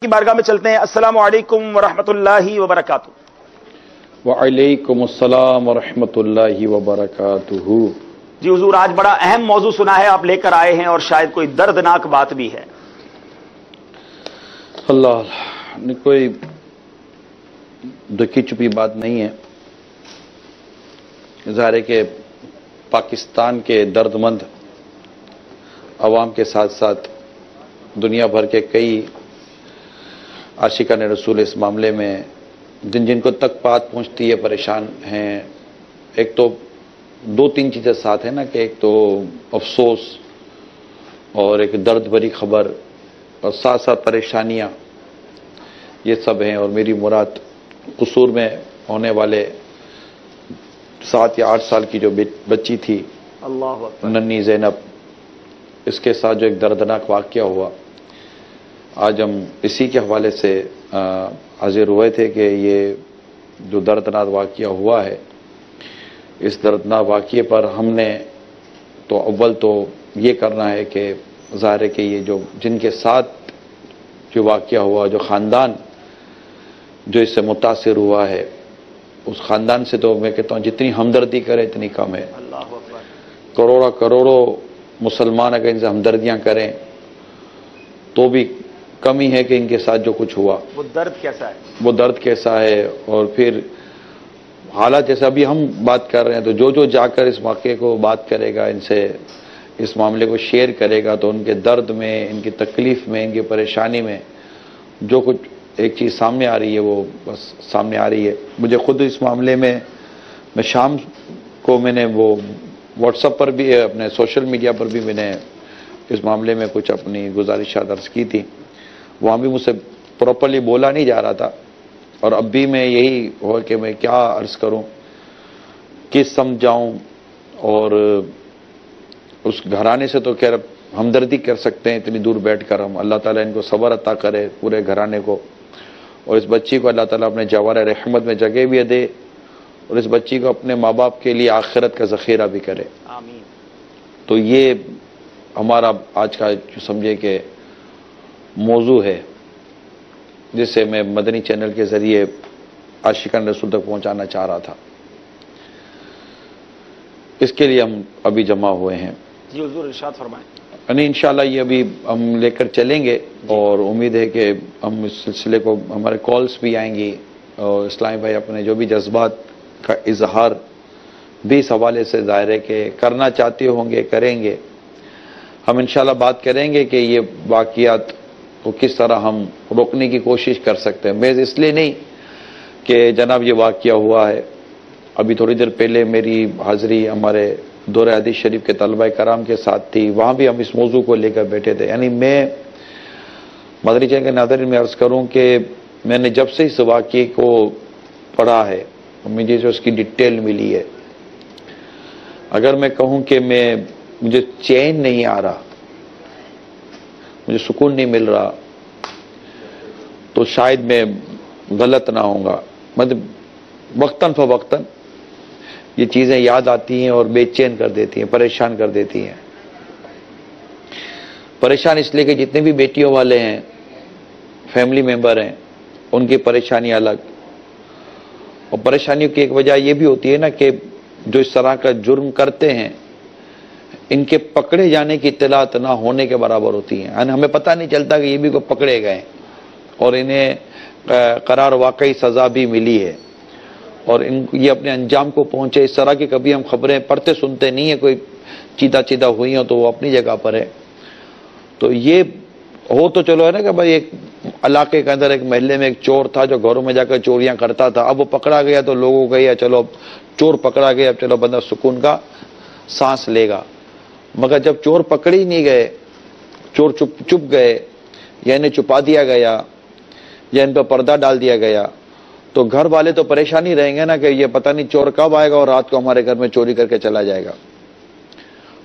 کی بارگاہ میں چلتے ہیں. السلام علیکم ورحمۃ اللہ وبرکاتہ. وعلیکم السلام ورحمۃ اللہ وبرکاتہ. جی حضور، آج بڑا اہم موضوع سنا ہے آپ لے کر آئے ہیں، اور شاید کوئی دردناک بات بھی ہے. اللہ، کوئی دکھی چھپی بات نہیں ہے. ظاہر ہے کہ پاکستان کے درد مند عوام کے ساتھ ساتھ دنیا بھر کے کئی عاشقان رسول اس معاملے میں جن کو تک بات پہنچتی ہے پریشان ہیں. ایک تو دو تین چیزیں ساتھ ہیں نا، کہ ایک تو افسوس اور ایک درد بھری خبر اور ساتھ ساتھ پریشانیاں، یہ سب ہیں. اور میری مراد قصور میں ہونے والے 7 یا 8 سال کی جو بچی تھی اللہ اکبر، ننھی زینب، اس کے ساتھ جو ایک دردناک واقعہ ہوا. آج ہم اسی کے حوالے سے حاضر ہوئے تھے کہ یہ جو دردناک واقعہ ہوا ہے، اس دردناک واقعے پر ہم نے تو اول تو یہ کرنا ہے کہ ظاہر ہے کہ یہ جو جن کے ساتھ جو واقعہ ہوا، جو خاندان جو اس سے متاثر ہوا ہے، اس خاندان سے تو میں کہتا ہوں جتنی ہمدردی کرے اتنی کم ہے. اللہ اکبر. کروڑوں مسلمان اگر ان سے ہمدردیاں کریں تو بھی کمی ہے کہ ان کے ساتھ جو کچھ ہوا وہ درد کیسا ہے، وہ درد کیسا ہے. اور پھر حالات جیسے ابھی ہم بات کر رہے ہیں، تو جو جا کر اس واقعے کو بات کرے گا، ان سے اس معاملے کو شیئر کرے گا، تو ان کے درد میں، ان کی تکلیف میں، ان کی پریشانی میں جو کچھ ایک چیز سامنے آ رہی ہے وہ بس سامنے آ رہی ہے. مجھے خود اس معاملے میں شام کو میں نے وہ واٹس ایپ پر بھی، اپنے سوشل میڈیا پر بھی میں نے اس معاملے میں کچھ اپنی گزارشات عرض کی تھی. وہاں بھی مجھ سے پراپرلی بولا نہیں جا رہا تھا، اور اب بھی میں یہی ہو کہ میں کیا عرض کروں، کس سمجھاؤں. اور اس گھرانے سے تو خیر ہمدردی کر سکتے ہیں اتنی دور بیٹھ کر ہم. اللہ تعالیٰ ان کو صبر عطا کرے پورے گھرانے کو، اور اس بچی کو اللہ تعالیٰ اپنے جوار رحمت میں جگہ بھی دے، اور اس بچی کو اپنے ماں باپ کے لیے آخرت کا ذخیرہ بھی کرے. آمین. تو یہ ہمارا آج کا جو سمجھے کہ موضوع ہے، جسے میں مدنی چینل کے ذریعے عاشقان رسول تک پہنچانا چاہ رہا تھا. اس کے لیے ہم ابھی جمع ہوئے ہیں. جی حضور ارشاد فرمائیں. یعنی انشاءاللہ یہ ابھی ہم لے کر چلیں گے، اور امید ہے کہ ہم اس سلسلے کو، ہمارے کالز بھی آئیں گی، اور اسلامی بھائی اپنے جو بھی جذبات کا اظہار بھی اس حوالے سے ظاہر ہے کہ کرنا چاہتے ہوں گے، کریں گے. ہم انشاءاللہ بات کریں گے کہ یہ واقعات کو کس طرح ہم روکنے کی کوشش کر سکتے ہیں. محض اس لیے نہیں کہ جناب یہ واقعہ ہوا ہے. ابھی تھوڑی دیر پہلے میری حاضری ہمارے دورہ حدیث شریف کے طلبہ کرام کے ساتھ تھی، وہاں بھی ہم اس موضوع کو لے کر بیٹھے تھے. یعنی میں مدنی چینل کے ناظرین میں عرض کروں کہ میں نے جب سے اس واقعے کو پڑھا ہے، مجھے جو اس کی ڈیٹیل ملی ہے، اگر میں کہوں کہ مجھے چین نہیں آ رہا، مجھے سکون نہیں مل رہا، تو شاید میں غلط نہ ہوں گا. مطلب وقتاً فوقتاً یہ چیزیں یاد آتی ہیں اور بے چین کر دیتی ہیں، پریشان کر دیتی ہیں. پریشان اس لیے کہ جتنے بھی بیٹیوں والے ہیں، فیملی ممبر ہیں، ان کی پریشانی الگ. اور پریشانیوں کی ایک وجہ یہ بھی ہوتی ہے نا کہ جو اس طرح کا جرم کرتے ہیں، ان کے پکڑے جانے کی اطلاعات نہ ہونے کے برابر ہوتی ہیں. یعنی ہمیں پتہ نہیں چلتا کہ یہ بھی کوئی پکڑے گئے اور انہیں قرار واقعی سزا بھی ملی ہے، اور یہ اپنے انجام کو پہنچے. اس طرح کی کبھی ہم خبریں پڑھتے سنتے نہیں ہیں. کوئی چیدہ ہوئی ہوں تو وہ اپنی جگہ پر ہے. تو یہ ہو تو چلو ہے نا کہ بھائی ایک علاقے کے اندر، ایک محلے میں ایک چور تھا جو گھروں میں جا کر چوریاں کرتا تھا. اب وہ پکڑا گیا تو لوگوں کو یا چلو چور پکڑا گیا، اب چلو بندہ سکون کا سانس لے گا. مگر جب چور پکڑی نہیں گئے، چور چپ گئے، یا انہیں چھپا دیا گیا، یا ان پہ پردہ ڈال دیا گیا، تو گھر والے تو پریشانی رہیں گے نا کہ یہ پتہ نہیں چور کب آئے گا اور رات کو ہمارے گھر میں چوری کر کے چلا جائے گا.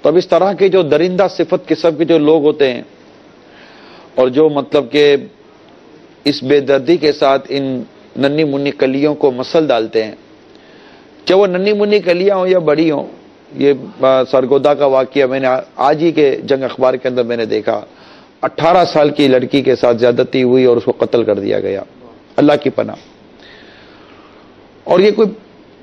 تو اب اس طرح کے جو درندہ صفت قسم کے جو لوگ ہوتے ہیں، اور جو مطلب کہ اس بے دردی کے ساتھ ان ننھی منی کلیوں کو مسل ڈالتے ہیں، چاہے وہ ننھی منی کلیاں ہوں یا بڑی ہوں. یہ سرگودا کا واقعہ میں نے آج ہی کے جنگ اخبار کے اندر میں نے دیکھا. 18 سال کی لڑکی کے ساتھ زیادتی ہوئی اور اس کو قتل کر دیا گیا. اللہ کی پناہ. اور یہ کوئی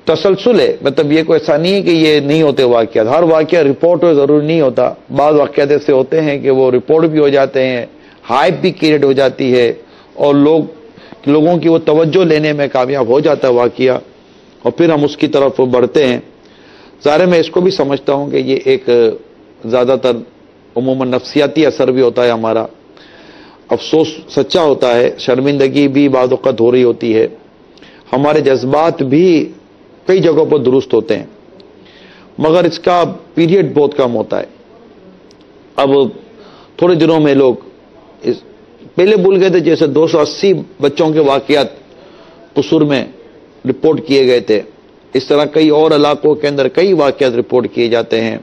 تسلسل ہے، مطلب یہ کوئی ایسا نہیں ہے کہ یہ نہیں ہوتے واقعات. ہر واقعہ رپورٹ ہو ضروری نہیں ہوتا. بعض واقعات ایسے ہوتے ہیں کہ وہ رپورٹ بھی ہو جاتے ہیں، ہائپ بھی کریٹ ہو جاتی ہے اور لوگوں کی وہ توجہ لینے میں کامیاب ہو جاتا ہے واقعہ، اور پھر ہم اس کی طرف بڑھتے ہیں. ظاہر میں اس کو بھی سمجھتا ہوں کہ یہ ایک زیادہ تر عموماً نفسیاتی اثر بھی ہوتا ہے ہمارا. افسوس سچا ہوتا ہے، شرمندگی بھی بعض اوقات ہو رہی ہوتی ہے، ہمارے جذبات بھی کئی جگہوں پر درست ہوتے ہیں، مگر اس کا پیریڈ بہت کم ہوتا ہے. اب تھوڑے دنوں میں لوگ پہلے بھول گئے تھے، جیسے 280 بچوں کے واقعات قصور میں رپورٹ کیے گئے تھے، اس طرح کئی اور علاقوں کے اندر کئی واقعات رپورٹ کیے جاتے ہیں.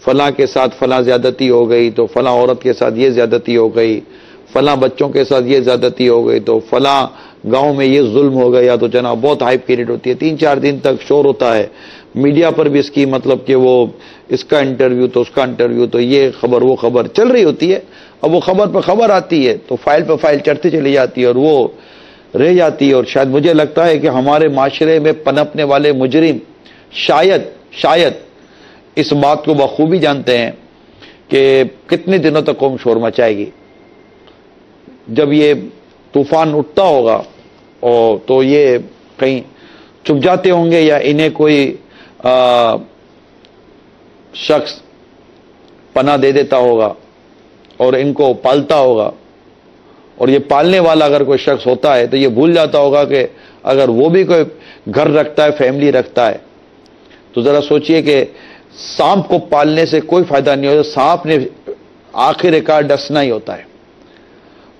فلاں کے ساتھ فلاں زیادتی ہو گئی تو فلاں عورت کے ساتھ یہ زیادتی ہو گئی، فلاں بچوں کے ساتھ یہ زیادتی ہو گئی تو فلاں گاؤں میں یہ ظلم ہو گیا. تو جناب بہت ہائپ کریٹ ہوتی ہے، 3-4 دن تک شور ہوتا ہے میڈیا پر بھی اس کی، مطلب کہ وہ اس کا انٹرویو تو اس کا انٹرویو تو یہ خبر وہ خبر چل رہی ہوتی ہے. اب وہ خبر پہ خبر آتی ہے تو فائل پہ فائل چڑھتی چلی جاتی ہے اور وہ رہ جاتی ہے. اور شاید مجھے لگتا ہے کہ ہمارے معاشرے میں پنپنے والے مجرم شاید اس بات کو بخوبی جانتے ہیں کہ کتنے دنوں تک قوم شور مچائے گی. جب یہ طوفان اٹھتا ہوگا اور تو یہ کہیں چھپ جاتے ہوں گے یا انہیں کوئی شخص پناہ دے دیتا ہوگا اور ان کو پالتا ہوگا. اور یہ پالنے والا اگر کوئی شخص ہوتا ہے تو یہ بھول جاتا ہوگا کہ اگر وہ بھی کوئی گھر رکھتا ہے، فیملی رکھتا ہے، تو ذرا سوچئے کہ سانپ کو پالنے سے کوئی فائدہ نہیں ہوتا. سانپ نے آخر کار ڈسنا ہی ہوتا ہے،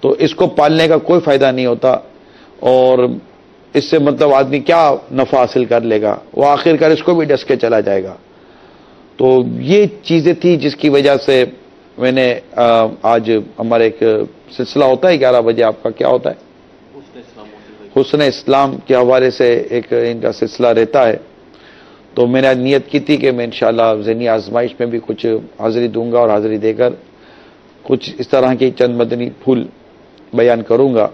تو اس کو پالنے کا کوئی فائدہ نہیں ہوتا. اور اس سے مطلب آدمی کیا نفع حاصل کر لے گا، وہ آخر کار اس کو بھی ڈس کے چلا جائے گا. تو یہ چیزیں تھی جس کی وجہ سے میں نے آج ہمارے ایک سلسلہ ہوتا ہے 11 بجے، آپ کا کیا ہوتا ہے؟ حسن اسلام کے حوالے سے ایک ان کا سلسلہ رہتا ہے. تو میں نے آج نیت کی تھی کہ میں انشاءاللہ ذہنی آزمائش میں بھی کچھ حاضری دوں گا اور حاضری دے کر کچھ اس طرح کے چند مدنی پھول بیان کروں گا.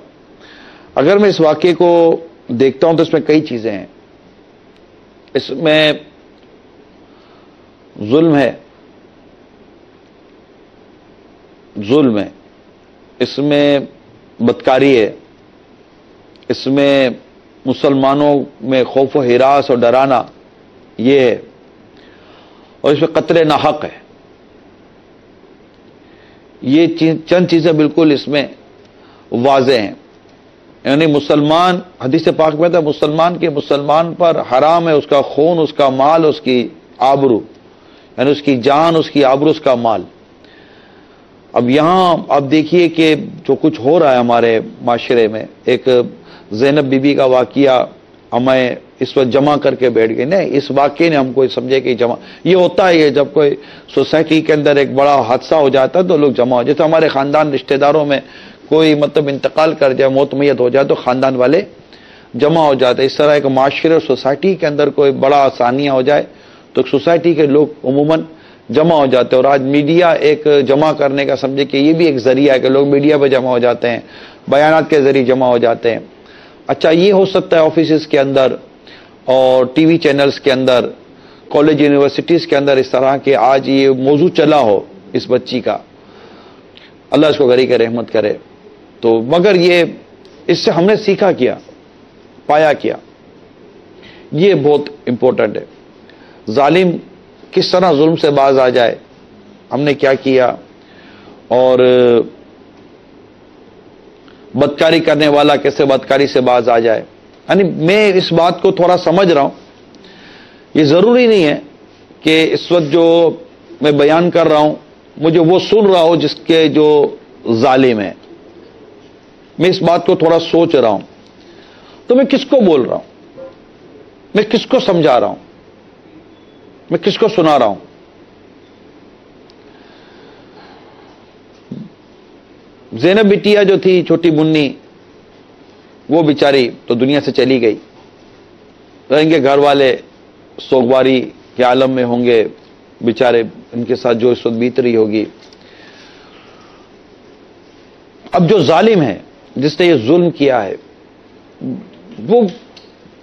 اگر میں اس واقعے کو دیکھتا ہوں تو اس میں کئی چیزیں ہیں. اس میں ظلم ہے، اس میں بدکاری ہے، اس میں مسلمانوں میں خوف و ہراس اور ڈرانا یہ ہے، اور اس میں قتل ناحق ہے. یہ چند چیزیں بالکل اس میں واضح ہیں. یعنی مسلمان، حدیث پاک میں تھا مسلمان پر حرام ہے اس کا خون، اس کا مال، اس کی آبرو، یعنی اس کی جان، اس کی آبرو، اس کا مال. اب یہاں آپ دیکھیے کہ جو کچھ ہو رہا ہے ہمارے معاشرے میں، ایک زینب بی بی کا واقعہ ہمیں اس وقت جمع کر کے بیٹھ گئے. نہیں، اس واقعے نے ہم کو سمجھے کہ جمع یہ ہوتا ہے، جب کوئی سوسائٹی کے اندر ایک بڑا حادثہ ہو جاتا ہے تو لوگ جمع ہو، جیسے ہمارے خاندان رشتہ داروں میں کوئی مطلب انتقال کر جائے، موت میت ہو جائے تو خاندان والے جمع ہو جاتے. اس طرح ایک معاشرے اور سوسائٹی کے اندر کوئی بڑا آسانیہ ہو جائے تو سوسائٹی کے لوگ عموماً جمع ہو جاتے ہیں. اور آج میڈیا ایک جمع کرنے کا سمجھے کہ یہ بھی ایک ذریعہ ہے کہ لوگ میڈیا پہ جمع ہو جاتے ہیں، بیانات کے ذریعے جمع ہو جاتے ہیں. اچھا، یہ ہو سکتا ہے آفیسز کے اندر اور ٹی وی چینلز کے اندر، کالج یونیورسٹیز کے اندر اس طرح کے آج یہ موضوع چلا ہو اس بچی کا، اللہ اس کو غریق رحمت کرے. تو مگر یہ اس سے ہم نے سیکھا کیا، پایا کیا، یہ بہت امپورٹنٹ ہے. ظالم کس طرح ظلم سے باز آ جائے، ہم نے کیا کیا، اور بدکاری کرنے والا کیسے بدکاری سے باز آ جائے. یعنی میں اس بات کو تھوڑا سمجھ رہا ہوں. یہ ضروری نہیں ہے کہ اس وقت جو میں بیان کر رہا ہوں مجھے وہ سن رہا ہو جس کے جو ظالم ہے. میں اس بات کو تھوڑا سوچ رہا ہوں تو میں کس کو بول رہا ہوں، میں کس کو سمجھا رہا ہوں، میں کس کو سنا رہا ہوں. زینب بٹیا جو تھی چھوٹی منی، وہ بیچاری تو دنیا سے چلی گئی. ان کے گھر والے سوگواری کے عالم میں ہوں گے بیچارے، ان کے ساتھ جو اس وقت بیت رہی ہوگی. اب جو ظالم ہے جس نے یہ ظلم کیا ہے وہ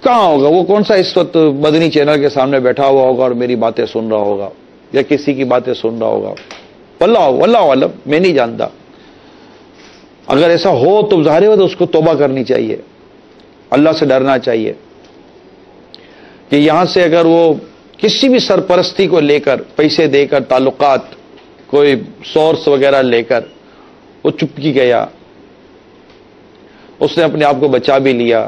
کہاں ہوگا؟ وہ کون سا اس وقت مدنی چینل کے سامنے بیٹھا ہوا ہوگا اور میری باتیں سن رہا ہوگا یا کسی کی باتیں سن رہا ہوگا؟ واللہ عالم، میں نہیں جانتا۔ اگر ایسا ہو تو ظاہر ہے تو اس کو توبہ کرنی چاہیے، اللہ سے ڈرنا چاہیے کہ یہاں سے اگر وہ کسی بھی سرپرستی کو لے کر، پیسے دے کر، تعلقات، کوئی سورس وغیرہ لے کر وہ چپکی گیا، اس نے اپنے آپ کو بچا بھی لیا،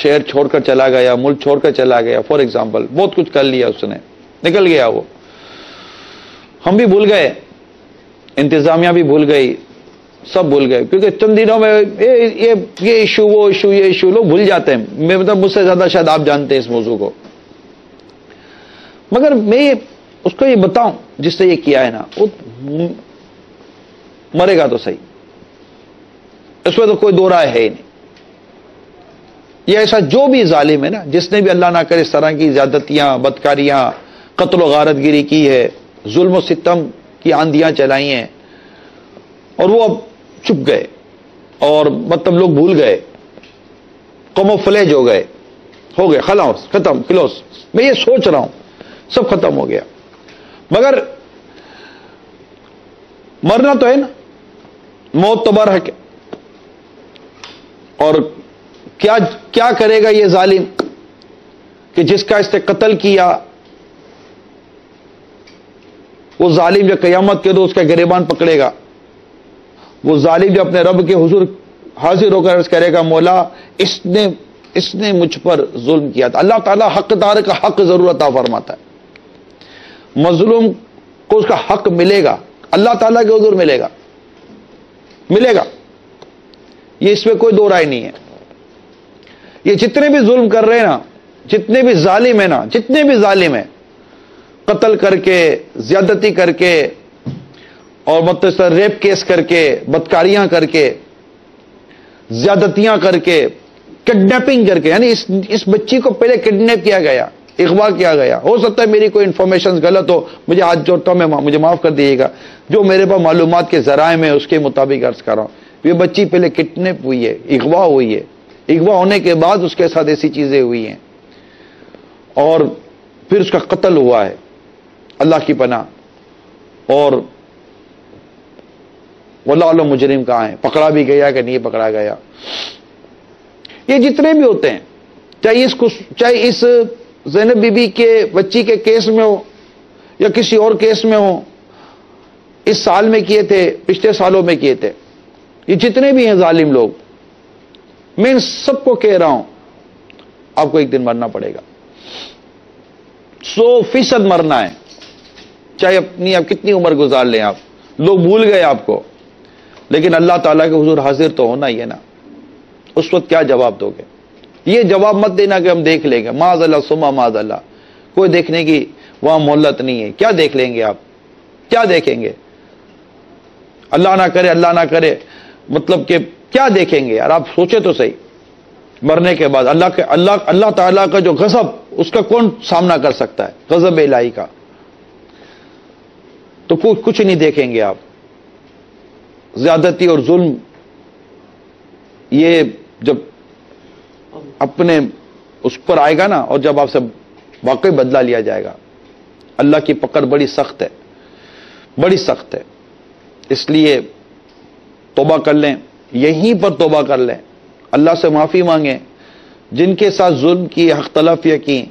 شہر چھوڑ کر چلا گیا، ملک چھوڑ کر چلا گیا، فار ایگزامپل بہت کچھ کر لیا، اس نے نکل گیا، وہ ہم بھی بھول گئے، انتظامیہ بھی بھول گئی، سب بھول گئے، کیونکہ چند دنوں میں یہ ایشو، وہ ایشو، یہ ایشو لوگ بھول جاتے ہیں۔ میں مطلب مجھ سے زیادہ شاید آپ جانتے ہیں اس موضوع کو، مگر میں اس کو یہ بتاؤں جس نے یہ کیا ہے نا، وہ مرے گا تو صحیح، اس میں تو کوئی دو رائے ہے ہی نہیں۔ یہ ایسا جو بھی ظالم ہے نا، جس نے بھی اللہ نہ کرے اس طرح کی زیادتیاں، بدکاریاں، قتل و غارت گیری کی ہے، ظلم و ستم کی آندیاں چلائی ہیں، اور وہ اب چپ گئے، اور مطلب لوگ بھول گئے، قوم و فلیج ہو گئے، خلاص، ختم، کلوز۔ میں یہ سوچ رہا ہوں سب ختم ہو گیا، مگر مرنا تو ہے نا، موت تو برحق ہے۔ اور کیا کرے گا یہ ظالم کہ جس کا اس نے قتل کیا؟ وہ ظالم جو قیامت کے روز اس کا گریبان پکڑے گا، وہ ظالم جو اپنے رب کے حضور حاضر ہو کر عرض کرے گا، مولا اس نے مجھ پر ظلم کیا تھا۔ اللہ تعالیٰ حق دار کا حق ضرور عطا فرماتا ہے، مظلوم کو اس کا حق ملے گا، اللہ تعالیٰ کے حضور ملے گا، یہ اس میں کوئی دو رائے نہیں ہے۔ یہ جتنے بھی ظلم کر رہے ہیں نا، جتنے بھی ظالم ہیں نا، جتنے بھی ظالم ہیں، قتل کر کے، زیادتی کر کے، اور مطلب ریپ کیس کر کے، بدکاریاں کر کے، زیادتیاں کر کے، کڈنیپنگ کر کے، یعنی اس بچی کو پہلے کڈنیپ کیا گیا، اغوا کیا گیا۔ ہو سکتا ہے میری کوئی انفارمیشن غلط ہو، مجھے ہاتھ جوڑتا ہوں، مجھے معاف کر دیجیے گا، جو میرے پاس معلومات کے ذرائع میں اس کے مطابق عرض کر رہا ہوں۔ یہ بچی پہلے کڈنیپ ہوئی ہے، اغوا ہوئی ہے، اغوا ہونے کے بعد اس کے ساتھ ایسی چیزیں ہوئی ہیں، اور پھر اس کا قتل ہوا ہے، اللہ کی پناہ۔ اور واللہ عالم مجرم کہاں ہے، پکڑا بھی گیا کہ نہیں پکڑا گیا۔ یہ جتنے بھی ہوتے ہیں، چاہے اس زینب بی بی کے بچی کے کیس میں ہو یا کسی اور کیس میں ہو، اس سال میں کیے تھے، پچھلے سالوں میں کیے تھے، یہ جتنے بھی ہیں ظالم لوگ، میں ان سب کو کہہ رہا ہوں آپ کو ایک دن مرنا پڑے گا، 100% مرنا ہے، چاہے اپنی آپ کتنی عمر گزار لیں، آپ لوگ بھول گئے آپ کو، لیکن اللہ تعالیٰ کے حضور حاضر تو ہونا ہی ہے نا۔ اس وقت کیا جواب دو گے؟ یہ جواب مت دینا کہ ہم دیکھ لیں گے، معاذ اللہ ثم معاذ اللہ، کوئی دیکھنے کی وہاں مہلت نہیں ہے۔ کیا دیکھ لیں گے آپ؟ کیا دیکھیں گے؟ اللہ نہ کرے مطلب کہ کیا دیکھیں گے یار؟ آپ سوچے تو صحیح، مرنے کے بعد اللہ تعالیٰ کا جو غضب، اس کا کون سامنا کر سکتا ہے؟ غضب الہی کا تو کچھ نہیں دیکھیں گے آپ۔ زیادتی اور ظلم یہ جب اپنے اس پر آئے گا نا، اور جب آپ سے واقعی بدلہ لیا جائے گا، اللہ کی پکڑ بڑی سخت ہے، بڑی سخت ہے۔ اس لیے توبہ کر لیں، یہیں پر توبہ کر لیں، اللہ سے معافی مانگیں، جن کے ساتھ ظلم کی، حق تلفیاں کی،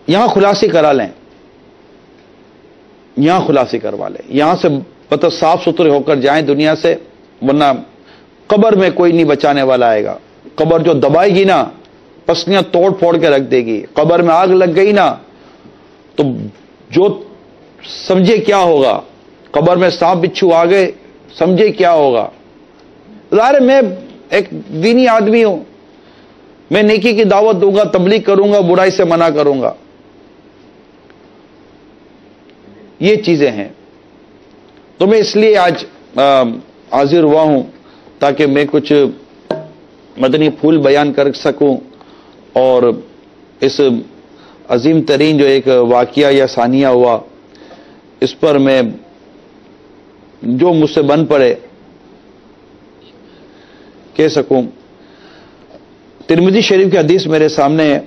یہاں خلاصی کرا لیں، یہاں خلاصی کروا لیں، یہاں سے مطلب صاف ستھرے ہو کر جائیں دنیا سے، ورنہ قبر میں کوئی نہیں بچانے والا آئے گا۔ قبر جو دبائے گی نا، پسلیاں توڑ پھوڑ کے رکھ دے گی، قبر میں آگ لگ گئی نا تو جو سمجھے کیا ہوگا، قبر میں سانپ بچھو آ گئے سمجھے کیا ہوگا۔ ظاہر میں ایک دینی آدمی ہوں، میں نیکی کی دعوت دوں گا، تبلیغ کروں گا، برائی سے منع کروں گا، یہ چیزیں ہیں۔ تو میں اس لیے آج حاضر ہوا ہوں تاکہ میں کچھ مدنی پھول بیان کر سکوں، اور اس عظیم ترین جو ایک واقعہ یا ثانیہ ہوا، اس پر میں جو مجھ سے بن پڑے کہہ سکوں. ترمذی شریف کی حدیث میرے سامنے ہے.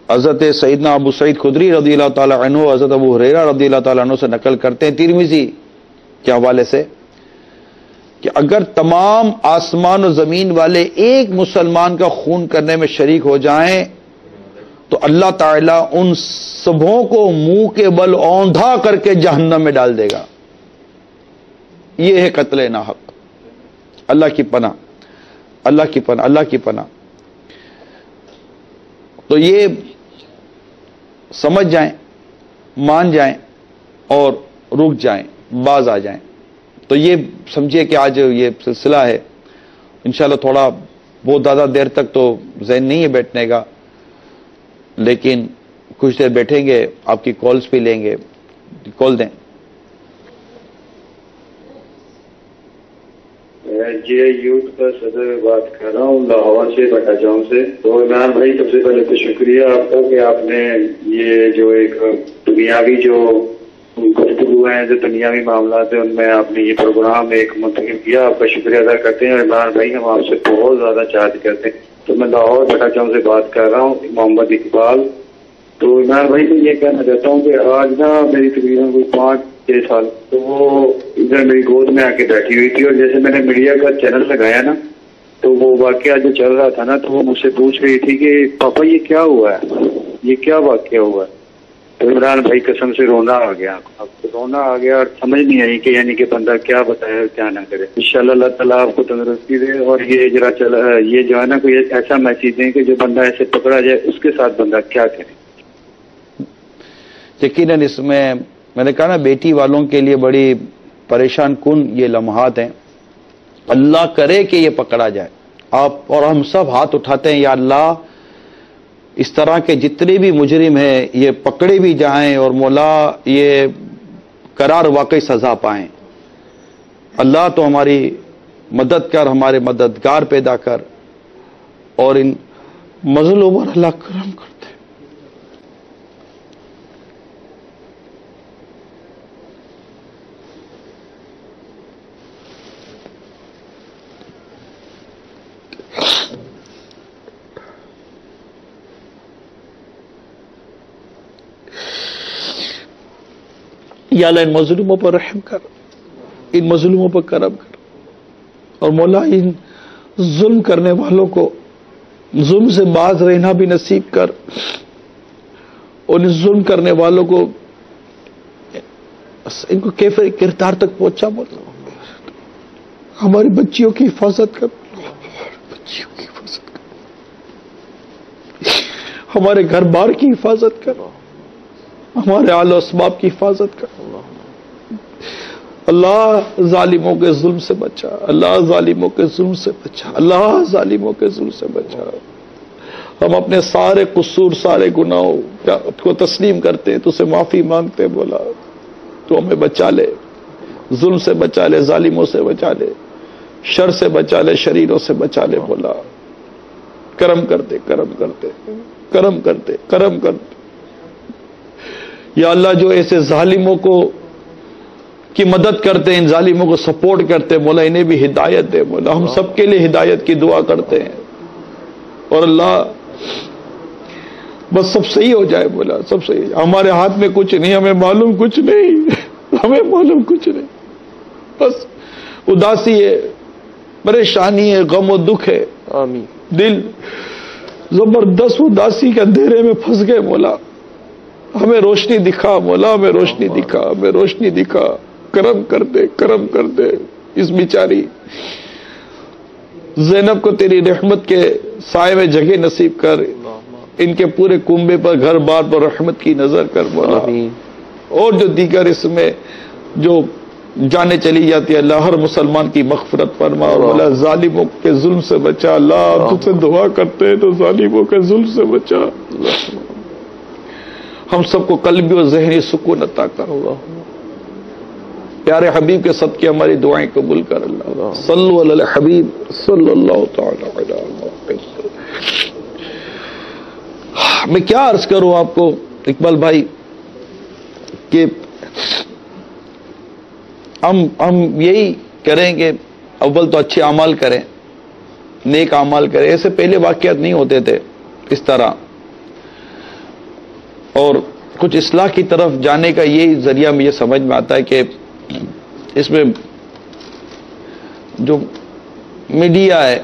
حضرت سیدنا ابو سعید خدری رضی اللہ تعالی عنہ حضرت ابو ہریرہ رضی اللہ تعالی عنہ سے نقل کرتے ہیں ترمذی کے حوالے سے کہ اگر تمام آسمان و زمین والے ایک مسلمان کا خون کرنے میں شریک ہو جائیں تو اللہ تعالیٰ ان سبوں کو منہ کے بل اوندھا کر کے جہنم میں ڈال دے گا. یہ ہے قتل ناحق. اللہ کی پناہ، اللہ کی پناہ، اللہ کی پناہ. تو یہ سمجھ جائیں، مان جائیں اور رک جائیں، باز آ جائیں. تو یہ سمجھیے کہ آج یہ سلسلہ ہے انشاءاللہ تھوڑا بہت زیادہ دیر تک تو ذہن نہیں ہے بیٹھنے کا، لیکن کچھ دیر بیٹھیں گے، آپ کی کالز بھی لیں گے. کال دیں. جی یوتھ کا صدر بات کر رہا ہوں لاہور سے، بٹا چوک سے. تو عمران بھائی سب سے پہلے تو شکریہ آپ کا کہ آپ نے یہ جو ایک دنیاوی جو گفتگو ہیں، جو دنیاوی معاملات ہیں، ان میں آپ نے یہ پروگرام ایک منتخب کیا. آپ کا شکریہ ادا کرتے ہیں. عمران بھائی ہم آپ سے بہت زیادہ چارج کرتے ہیں. تو میں لاہور بٹا چوک سے بات کر رہا ہوں، محمد اقبال. تو عمران بھائی کو یہ کہنا چاہتا ہوں کہ آج نا میری تقریباً کوئی 5-6 سال تو وہ ادھر میری گود میں آ کے بیٹھی ہوئی تھی، اور جیسے میں نے میڈیا کا چینل لگایا نا تو وہ واقعہ جو چل رہا تھا نا تو وہ مجھ سے پوچھ رہی تھی کہ پاپا یہ کیا ہوا ہے، یہ کیا واقعہ ہوا ہے. تو عمران بھائی قسم سے رونا آ گیا، اب رونا آ گیا اور سمجھ نہیں آئی کہ یعنی کہ بندہ کیا بتائے اور کیا نہ کرے. انشاءاللہ اللہ تعالیٰ آپ کو تندرستی دے، اور یہ ذرا یہ جو ہے نا کوئی ایسا میسیج دیں کہ جو بندہ ایسے پکڑا جائے اس کے ساتھ بندہ کیا کرے. یقیناً اس میں نے کہا نا بیٹی والوں کے لیے بڑی پریشان کن یہ لمحات ہیں. اللہ کرے کہ یہ پکڑا جائے. آپ اور ہم سب ہاتھ اٹھاتے ہیں، یا اللہ اس طرح کے جتنے بھی مجرم ہیں یہ پکڑے بھی جائیں اور مولا یہ قرار واقعی سزا پائیں. اللہ تو ہماری مدد کر، ہمارے مددگار پیدا کر، اور ان مظلوموں پر اللہ کرم کرتے. یا اللہ ان مظلوموں پر رحم کر، ان مظلوموں پر کرم کر، اور مولا ان ظلم کرنے والوں کو ظلم سے باز رہنا بھی نصیب کر، اور ان ظلم کرنے والوں کو ان کو کیفر کردار تک پہنچا. مولا ہماری بچیوں کی حفاظت کر، بچیوں کی حفاظت کر، ہمارے گھر بار کی حفاظت کر، ہمارے آل و اسباب کی حفاظت کر. اللہ ظالموں کے ظلم سے بچا، اللہ ظالموں کے ظلم سے بچا، اللہ ظالموں کے ظلم سے بچا. ہم اپنے سارے قصور، سارے گناہوں کو تسلیم کرتے ہیں، تو سے معافی مانگتے ہیں. بولا تو ہمیں بچا لے، ظلم سے بچا لے، ظالموں سے بچا لے، شر سے بچا لے، شریروں سے بچا لے. بولا کرم کرتے، کرم کرتے، کرم کرتے، کرم کرتے. یا اللہ جو ایسے ظالموں کو کی مدد کرتے ہیں، ان ظالموں کو سپورٹ کرتے ہیں، مولا انہیں بھی ہدایت دے. مولا ہم سب کے لیے ہدایت کی دعا کرتے ہیں، اور اللہ بس سب صحیح ہو جائے. مولا سب صحیح. ہمارے ہاتھ میں کچھ نہیں، ہمیں معلوم کچھ نہیں، ہمیں معلوم کچھ نہیں. بس اداسی ہے، پریشانی ہے، غم و دکھ ہے. آمین. دل زبردست اداسی کے اندھیرے میں پھنس گئے. مولا ہمیں روشنی دکھا، مولا ہمیں روشنی دکھا، ہمیں روشنی دکھا. کرم کر دے، کرم کر دے. اس بیچاری زینب کو تیری رحمت کے سائے میں جگہ نصیب کر، ان کے پورے کنبے پر، گھر بار پر رحمت کی نظر کر. مولا اور جو دیگر اس میں جو جانے چلی جاتی ہے، اللہ ہر مسلمان کی مغفرت فرما، اور مولا ظالموں کے ظلم سے بچا. اللہ تجھ سے دعا کرتے ہیں تو ظالموں کے ظلم سے بچا. ہم سب کو قلبی اور ذہنی سکون عطا کر. پیارے حبیب کے صدقے ہماری دعائیں قبول کر. اللہ صلو علی الحبیب صلی اللہ تعالی علیہ وسلم. میں کیا عرض کروں آپ کو اقبال بھائی کہ ہم یہی کریں کہ اول تو اچھے اعمال کریں، نیک اعمال کریں. ایسے پہلے واقعات نہیں ہوتے تھے اس طرح، اور کچھ اصلاح کی طرف جانے کا یہی ذریعہ مجھے سمجھ میں آتا ہے کہ اس میں جو میڈیا ہے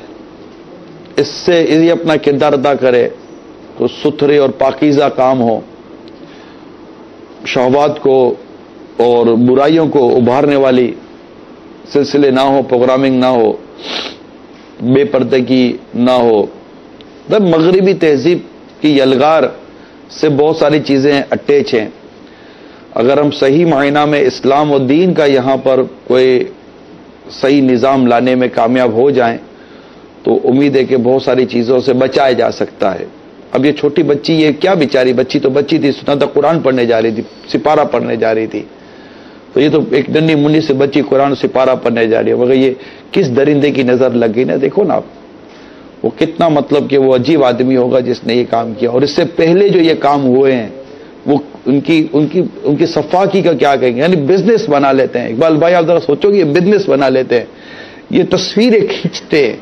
اس سے یہ اپنا کردار ادا کرے تو ستھرے اور پاکیزہ کام ہو، شہوات کو اور برائیوں کو ابھارنے والی سلسلے نہ ہو، پروگرامنگ نہ ہو، بے پردگی نہ ہو. مغربی تہذیب کی یلغار سے بہت ساری چیزیں اٹیچ ہیں. اگر ہم صحیح معنی میں اسلام و دین کا یہاں پر کوئی صحیح نظام لانے میں کامیاب ہو جائیں تو امید ہے کہ بہت ساری چیزوں سے بچایا جا سکتا ہے. اب یہ چھوٹی بچی، یہ کیا بیچاری بچی تو بچی تھی، سنا تھا قرآن پڑھنے جا رہی تھی، سپارہ پڑھنے جا رہی تھی، تو یہ تو ایک ننھی منی سے بچی قرآن سپارہ پڑھنے جا رہی ہے، مگر یہ کس درندے کی نظر لگ گئی نا. دیکھو نا آپ، وہ کتنا مطلب کہ وہ عجیب آدمی ہوگا جس نے یہ کام کیا. اور اس سے پہلے جو یہ کام ہوئے ہیں وہ ان کی صفاقی کا کیا کہیں گے، یعنی بزنس بنا لیتے ہیں. اقبال بھائی آپ ذرا سوچو گے، یہ بزنس بنا لیتے ہیں، یہ تصویریں کھینچتے ہیں،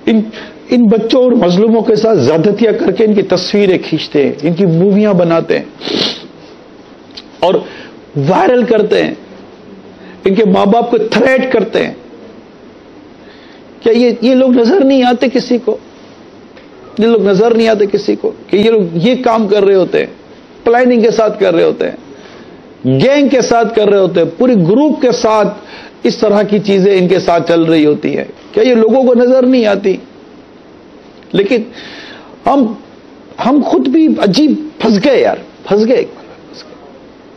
ان بچوں اور مظلوموں کے ساتھ زیادتیاں کر کے ان کی تصویریں کھینچتے ہیں، ان کی موویاں بناتے ہیں اور وائرل کرتے ہیں، ان کے ماں باپ کو تھریٹ کرتے ہیں. کیا یہ لوگ نظر نہیں آتے کسی کو؟ یہ لوگ نظر نہیں آتے کسی کو کہ یہ لوگ یہ کام کر رہے ہوتے ہیں، پلاننگ کے ساتھ کر رہے ہوتے ہیں، گینگ کے ساتھ کر رہے ہوتے ہیں، پوری گروپ کے ساتھ اس طرح کی چیزیں ان کے ساتھ چل رہی ہوتی ہیں. کیا یہ لوگوں کو نظر نہیں آتی؟ لیکن ہم خود بھی عجیب پھنس گئے یار، پھنس گئے.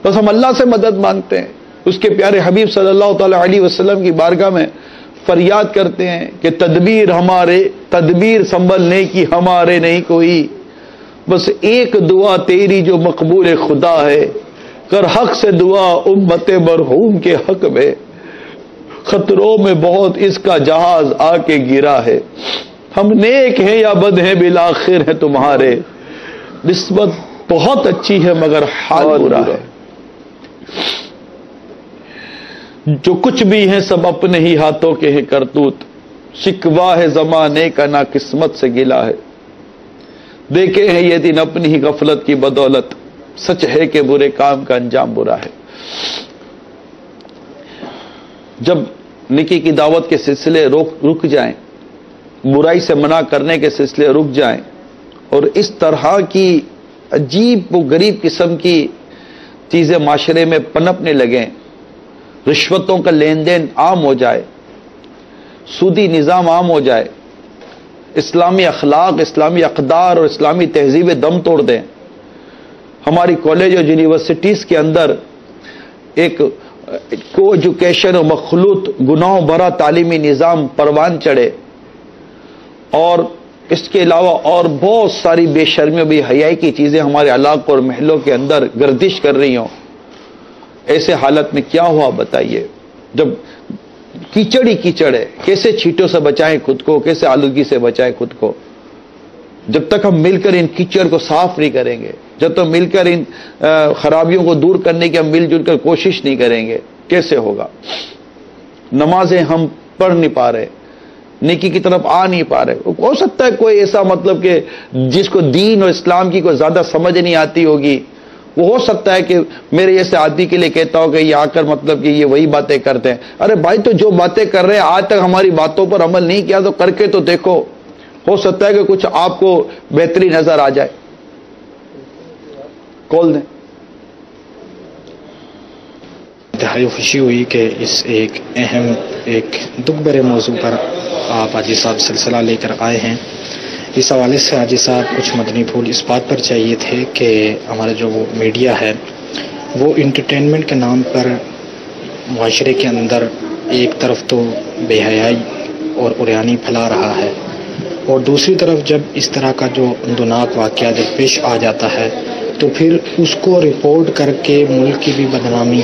بس ہم اللہ سے مدد مانگتے ہیں، اس کے پیارے حبیب صلی اللہ تعالی علیہ وسلم کی بارگاہ میں فریاد کرتے ہیں کہ تدبیر سنبھلنے کی ہمارے نہیں کوئی، بس ایک دعا تیری جو مقبول خدا ہے، کر حق سے دعا امت مرحوم کے حق میں، خطروں میں بہت اس کا جہاز آ کے گرا ہے. ہم نیک ہیں یا بد ہیں بالآخر ہے تمہارے، نسبت بہت اچھی ہے مگر حال برا ہے. جو کچھ بھی ہیں سب اپنے ہی ہاتھوں کے ہیں کرتوت، شکوا ہے زمانے کا نا قسمت سے گلا ہے. دیکھے ہیں یہ دن اپنی ہی غفلت کی بدولت، سچ ہے کہ برے کام کا انجام برا ہے. جب نیکی کی دعوت کے سلسلے رک جائیں، برائی سے منع کرنے کے سلسلے رک جائیں، اور اس طرح کی عجیب و غریب قسم کی چیزیں معاشرے میں پنپنے لگیں، رشوتوں کا لین دین عام ہو جائے، سودی نظام عام ہو جائے، اسلامی اخلاق، اسلامی اقدار اور اسلامی تہذیبیں دم توڑ دیں، ہماری کالج اور یونیورسٹیز کے اندر ایک کو ایجوکیشن اور مخلوط گناہوں بھرا تعلیمی نظام پروان چڑھے، اور اس کے علاوہ اور بہت ساری بے شرمی و بے حیائی کی چیزیں ہمارے علاقوں اور محلوں کے اندر گردش کر رہی ہوں. ایسے حالت میں کیا ہوا بتائیے؟ جب کیچڑ ہی کیچڑ ہے، کیسے چھینٹوں سے بچائیں خود کو، کیسے آلودگی سے بچائیں خود کو؟ جب تک ہم مل کر ان کیچڑ کو صاف نہیں کریں گے، جب تک مل کر ان خرابیوں کو دور کرنے کی ہم مل جل کر کوشش نہیں کریں گے، کیسے ہوگا؟ نمازیں ہم پڑھ نہیں پا رہے، نیکی کی طرف آ نہیں پا رہے. ہو سکتا ہے کوئی ایسا مطلب کہ جس کو دین اور اسلام کی کوئی زیادہ سمجھ نہیں آتی ہوگی، وہ ہو سکتا ہے کہ میرے جیسے آدمی کے لیے کہتا ہو کہ یہ آ کر مطلب کہ یہ وہی باتیں کرتے ہیں. ارے بھائی، تو جو باتیں کر رہے ہیں آج تک ہماری باتوں پر عمل نہیں کیا تو کر کے تو دیکھو، ہو سکتا ہے کہ کچھ آپ کو بہتری نظر آ جائے. کال دیں. انتہائی خوشی ہوئی کہ اس ایک اہم ایک دکھ بھرے موضوع پر آپ حاجی صاحب سلسلہ لے کر آئے ہیں. اس حوالے سے حاجی صاحب کچھ مدنی پھول اس بات پر چاہیے تھے کہ ہمارا جو میڈیا ہے وہ انٹرٹینمنٹ کے نام پر معاشرے کے اندر ایک طرف تو بے حیائی اور عریانی پھیلا رہا ہے، اور دوسری طرف جب اس طرح کا جو اندناک واقعہ جب پیش آ جاتا ہے تو پھر اس کو رپورٹ کر کے ملک کی بھی بدنامی،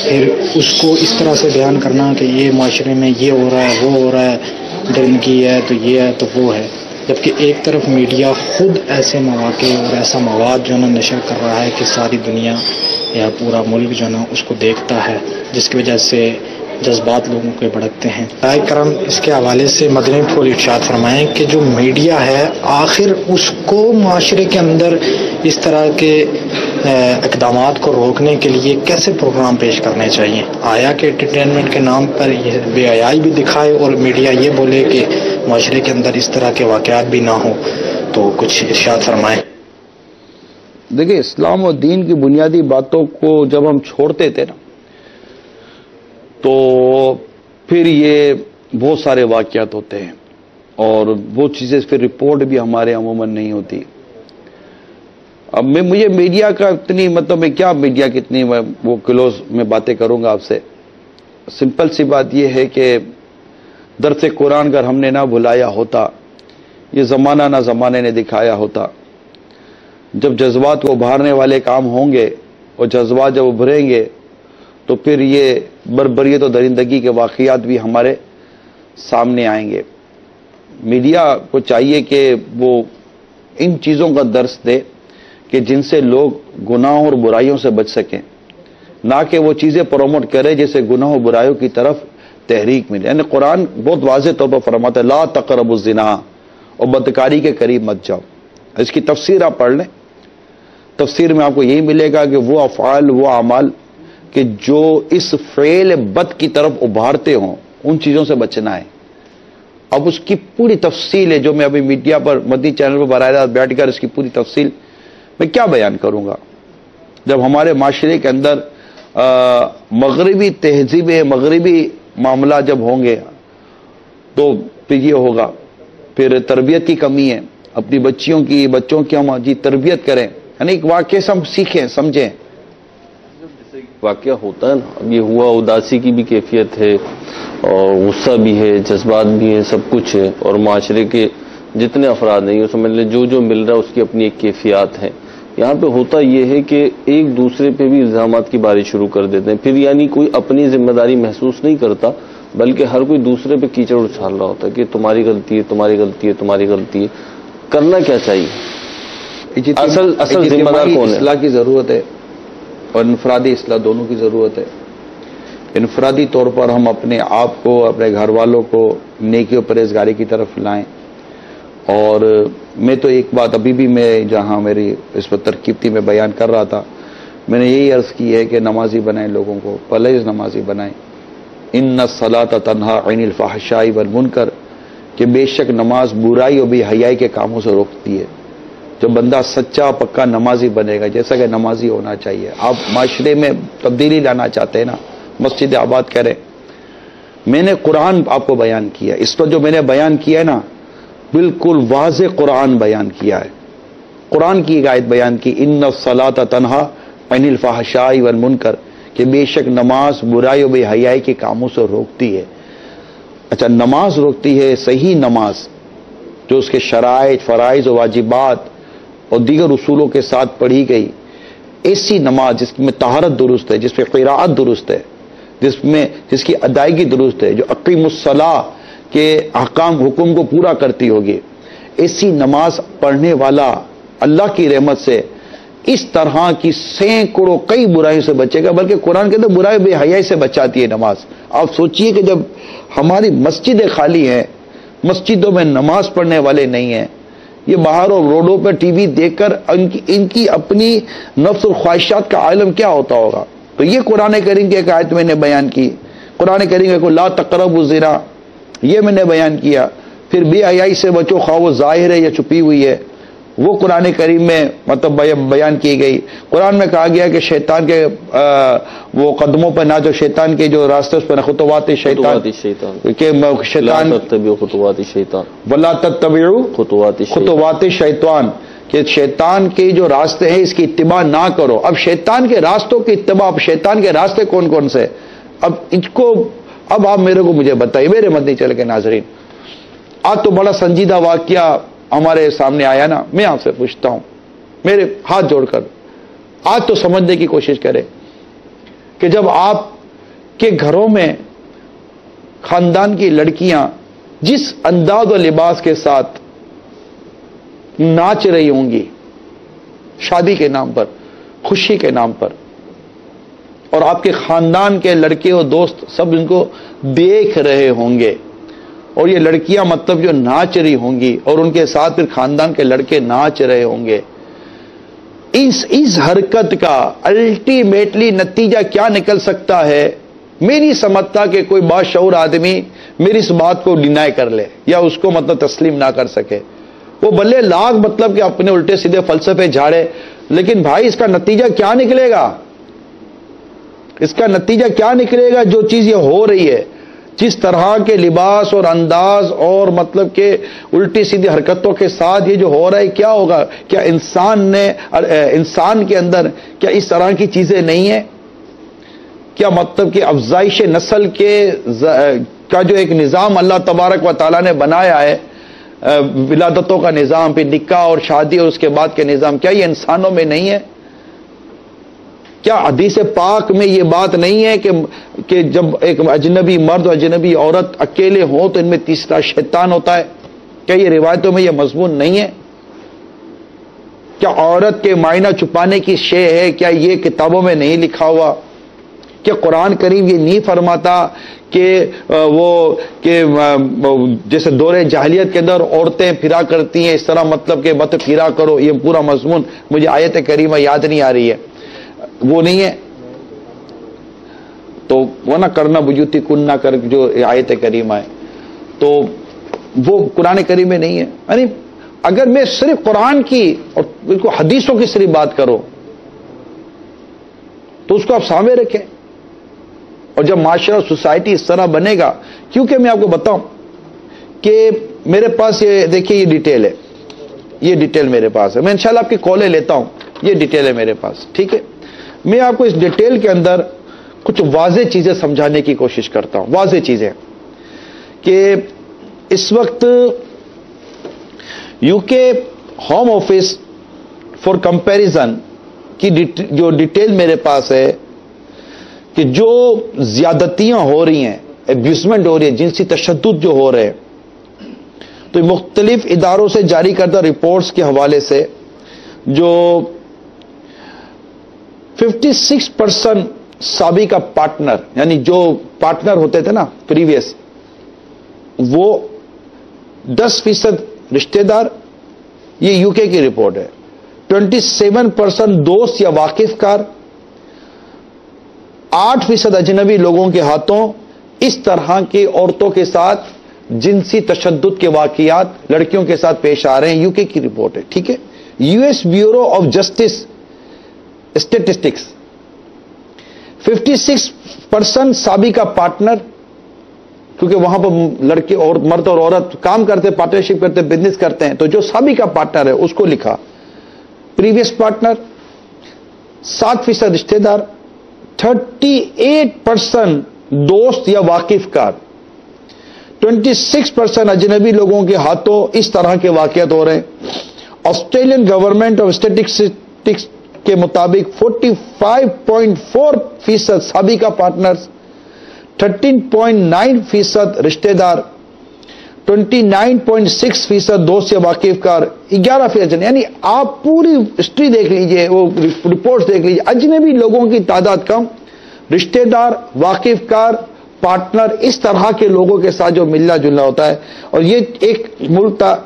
پھر اس کو اس طرح سے بیان کرنا کہ یہ معاشرے میں یہ ہو رہا ہے، وہ ہو رہا ہے، درندگی ہے تو یہ ہے تو وہ ہے. جبکہ ایک طرف میڈیا خود ایسے مواقع اور ایسا مواد جو ہے نا نشر کر رہا ہے کہ ساری دنیا یا پورا ملک جو ہے نا اس کو دیکھتا ہے، جس کی وجہ سے جذبات لوگوں کے بھڑکتے ہیں۔ رائے کرم اس کے حوالے سے مدنی پھول ارشاد فرمائیں کہ جو میڈیا ہے آخر اس کو معاشرے کے اندر اس طرح کے اقدامات کو روکنے کے لیے کیسے پروگرام پیش کرنے چاہیے؟ آیا کہ انٹرٹینمنٹ کے نام پر یہ بے حیائی بھی دکھائے اور میڈیا یہ بولے کہ معاشرے کے اندر اس طرح کے واقعات بھی نہ ہوں؟ تو کچھ ارشاد فرمائیں۔ دیکھیں، اسلام و دین کی بنیادی باتوں کو جب ہم چھوڑتے تھے نا تو پھر یہ بہت سارے واقعات ہوتے ہیں اور وہ چیزیں پھر رپورٹ بھی ہمارے عموماً نہیں ہوتی۔ اب مجھے میڈیا کا اتنی میں کیا میڈیا کی اتنی وہ کلوز میں باتیں کروں گا آپ سے۔ سمپل سی بات یہ ہے کہ درس قرآن اگر ہم نے نہ بھلایا ہوتا، یہ زمانہ نہ زمانے نے دکھایا ہوتا، جب جذبات کو ابھارنے والے کام ہوں گے اور جذبات جب ابھریں گے تو پھر یہ بربریت و درندگی کے واقعات بھی ہمارے سامنے آئیں گے۔ میڈیا کو چاہیے کہ وہ ان چیزوں کا درس دے کہ جن سے لوگ گناہوں اور برائیوں سے بچ سکیں، نہ کہ وہ چیزیں پروموٹ کرے جیسے گناہوں اور برائیوں کی طرف تحریک ملے۔ یعنی قرآن بہت واضح طور پر فرماتا ہے لا تقربوا الزنا، اور بدکاری کے قریب مت جاؤ۔ اس کی تفسیر آپ پڑھ لیں، تفسیر میں آپ کو یہی ملے گا کہ وہ افعال، وہ اعمال کہ جو اس فعل بد کی طرف ابھارتے ہوں ان چیزوں سے بچنا ہے۔ اب اس کی پوری تفصیل ہے جو میں ابھی میڈیا پر مدنی چینل پر براہ راست بیٹھ کر اس کی پوری تفصیل میں کیا بیان کروں گا۔ جب ہمارے معاشرے کے اندر مغربی تہذیبیں، مغربی معاملات جب ہوں گے تو پھر یہ ہوگا، پھر تربیت کی کمی ہے۔ اپنی بچوں کی ہم تربیت کریں، یعنی ایک واقعے سے ہم سیکھیں، سمجھیں۔ واقعہ ہوتا ہے نا، اب یہ ہوا، اداسی کی بھی کیفیت ہے اور غصہ بھی ہے، جذبات بھی ہیں، سب کچھ ہے، اور معاشرے کے جتنے افراد ہیں یہ سمجھ لیں جو مل رہا ہے اس کی اپنی ایک کیفیات ہے۔ یہاں پہ ہوتا یہ ہے کہ ایک دوسرے پہ بھی الزامات کی بارش شروع کر دیتے ہیں، پھر یعنی کوئی اپنی ذمہ داری محسوس نہیں کرتا بلکہ ہر کوئی دوسرے پہ کیچڑ اچھال رہا ہوتا ہے کہ تمہاری غلطی ہے، تمہاری غلطی ہے، تمہاری غلطی ہے۔ کرنا کیا چاہیے؟ اصل ذمہ دار کون ہے؟ اصلاح کی ضرورت ہے اور انفرادی اصلاح دونوں کی ضرورت ہے۔ انفرادی طور پر ہم اپنے آپ کو، اپنے گھر والوں کو نیکی و پرہیزگاری کی طرف لائیں۔ اور میں تو ایک بات ابھی بھی میں جہاں میری اس پر ترکیب تھی میں بیان کر رہا تھا، میں نے یہی عرض کی ہے کہ نمازی بنائیں، لوگوں کو پرہیز نمازی بنائیں۔ ان الصلاۃ تنہی عن الفحشاء والمنکر، کہ بے شک نماز برائی اور بے حیائی کے کاموں سے روکتی ہے۔ جو بندہ سچا پکا نمازی بنے گا، جیسا کہ نمازی ہونا چاہیے۔ آپ معاشرے میں تبدیلی لانا چاہتے ہیں نا، مسجد آباد کریں۔ میں نے قرآن آپ کو بیان کیا، اس پر جو میں نے بیان کیا ہے نا بالکل واضح قرآن بیان کیا ہے۔ قرآن کی ایک آیت بیان کی، ان الصلاۃ تنہی عن الفحشاء والمنکر، کہ بے شک نماز برائی و بے حیائی کے کاموں سے روکتی ہے۔ اچھا، نماز روکتی ہے، صحیح نماز جو اس کے شرائط، فرائض و واجبات اور دیگر اصولوں کے ساتھ پڑھی گئی، ایسی نماز جس میں طہارت درست ہے، جس میں قراءت درست ہے، جس کی ادائیگی درست ہے، جو اقیم الصلاۃ کے احکام حکم کو پورا کرتی ہوگی، ایسی نماز پڑھنے والا اللہ کی رحمت سے اس طرح کی سینکڑوں کئی برائیوں سے بچے گا۔ بلکہ قرآن کہتے ہیں برائی بے حیائی سے بچاتی ہے نماز۔ آپ سوچئے کہ جب ہماری مسجدیں خالی ہیں، مسجدوں میں نماز پڑھنے والے نہیں ہیں، یہ باہر اور روڈوں پر ٹی وی دیکھ کر ان کی اپنی نفس اور خواہشات کا عالم کیا ہوتا ہوگا۔ تو یہ قرآن کریم کی ایک آیت میں نے بیان کی، قرآن کریم کو لا تقربوا الزنا، یہ میں نے بیان کیا۔ پھر بے حیائی سے بچو، خواہ وہ ظاہر ہے یا چھپی ہوئی ہے، وہ قرآن کریم میں بیان کی گئی۔ قرآن میں کہا گیا کہ شیطان کے وہ قدموں پر نہ، جو شیطان کے جو راستے اس پر خطوات شیطان، کہ شیطان خطوات شیطان ولا تتبعوا خطوات شیطان، کہ شیطان کے جو راستے ہیں اس کی اتباع نہ کرو۔ اب شیطان کے راستوں کی اتباع، اب شیطان کے راستے کون کون سے؟ اب آپ مجھے بتائیے میرے مدنی چینل کے ناظرین، آج تو بڑا سنجیدہ واقعہ ہمارے سامنے آیا نا، میں آپ سے پوچھتا ہوں میرے ہاتھ جوڑ کر، آج تو سمجھنے کی کوشش کریں کہ جب آپ کے گھروں میں خاندان کی لڑکیاں جس انداز و لباس کے ساتھ ناچ رہی ہوں گی شادی کے نام پر، خوشی کے نام پر، اور آپ کے خاندان کے لڑکے اور دوست سب ان کو دیکھ رہے ہوں گے، اور یہ لڑکیاں مطلب جو ناچ رہی ہوں گی اور ان کے ساتھ پھر خاندان کے لڑکے ناچ رہے ہوں گے. اس حرکت کا الٹیمیٹلی نتیجہ کیا نکل سکتا ہے؟ میں نہیں سمجھتا کہ کوئی باشعور آدمی میری اس بات کو ڈینائی کر لے یا اس کو مطلب تسلیم نہ کر سکے. وہ بھلے لاکھ مطلب کہ اپنے الٹے سیدھے فلسفے جھاڑے، لیکن بھائی اس کا نتیجہ کیا نکلے گا؟ اس کا نتیجہ کیا نکلے گا؟ جو چیز یہ ہو رہی ہے، جس طرح کے لباس اور انداز اور مطلب کہ الٹی سیدھی حرکتوں کے ساتھ یہ جو ہو رہا ہے، کیا ہوگا؟ کیا انسان کے اندر کیا اس طرح کی چیزیں نہیں ہیں؟ کیا مطلب کہ افزائش نسل کا جو ایک نظام اللہ تبارک و تعالیٰ نے بنایا ہے، ولادتوں کا نظام، پھر نکاح اور شادی اور اس کے بعد کے نظام، کیا یہ انسانوں میں نہیں ہے؟ کیا حدیث پاک میں یہ بات نہیں ہے کہ جب ایک اجنبی مرد اور اجنبی عورت اکیلے ہوں تو ان میں تیسرا شیطان ہوتا ہے؟ کیا یہ روایتوں میں یہ مضمون نہیں ہے؟ کیا عورت کے معائنہ چھپانے کی شے ہے؟ کیا یہ کتابوں میں نہیں لکھا ہوا؟ کیا قرآن کریم یہ نہیں فرماتا کہ جیسے دور جاہلیت کے اندر عورتیں پھرا کرتی ہیں اس طرح مطلب کہ مت پھرا کرو؟ یہ پورا مضمون مجھے آیت کریمہ یاد نہیں آ رہی ہے، وہ نہیں ہے. تو وہ نہ کرنا بجوتی کن نہ کر جو آیت کریمہ ہے، تو وہ قرآن کریم میں نہیں ہے. یعنی اگر میں صرف قرآن کی اور بالکل حدیثوں کی صرف بات کرو تو اس کو آپ سامنے رکھیں. اور جب معاشرہ سوسائٹی اس طرح بنے گا، کیونکہ میں آپ کو بتاؤں کہ میرے پاس یہ دیکھیے یہ ڈیٹیل ہے، یہ ڈیٹیل میرے پاس ہے، میں انشاءاللہ آپ کی کالیں لیتا ہوں، یہ ڈیٹیل ہے میرے پاس، ٹھیک ہے. میں آپ کو اس ڈیٹیل کے اندر کچھ واضح چیزیں سمجھانے کی کوشش کرتا ہوں، واضح چیزیں کہ اس وقت یو کے ہوم آفس فار کمپیریزن کی جو ڈیٹیل میرے پاس ہے کہ جو زیادتیاں ہو رہی ہیں، ابیوزمنٹ ہو رہی ہے، جنسی تشدد جو ہو رہے ہیں، تو مختلف اداروں سے جاری کردہ رپورٹس کے حوالے سے جو 56% سابقہ پارٹنر، یعنی جو پارٹنر ہوتے تھے نا پریویس، وہ 10% رشتہ دار، یہ یو کے کی رپورٹ ہے. 27% دوست یا واقف کار، 8% اجنبی لوگوں کے ہاتھوں اس طرح کی عورتوں کے ساتھ جنسی تشدد کے واقعات لڑکیوں کے ساتھ پیش آ رہے ہیں. یو کے کی رپورٹ ہے، ٹھیک ہے. U S bureau of justice statistics 56% سابقہ پارٹنر، کیونکہ وہاں پر لڑکے اور مرد اور عورت کام کرتے، پارٹنرشپ کرتے، بزنس کرتے ہیں، تو جو سابقہ پارٹنر ہے اس کو لکھا. پریویس پارٹنر 7% رشتہ دار، 38% دوست یا واقف کار، 26% اجنبی لوگوں کے ہاتھوں اس طرح کے واقعات ہو رہے ہیں. آسٹریلین گورنمنٹ آف اسٹیٹسٹکس کے مطابق 45.4% سابقہ پارٹنرز، 13.9% رشتہ دار، 29.6% دوست یا واقف کار، 11%. یعنی آپ پوری ہسٹری دیکھ لیجئے، وہ رپورٹس دیکھ لیجئے، اجنبی لوگوں کی تعداد کم، رشتہ دار، واقف کار، پارٹنر، اس طرح کے لوگوں کے ساتھ جو ملنا جلنا ہوتا ہے. اور یہ ایک ملک تھا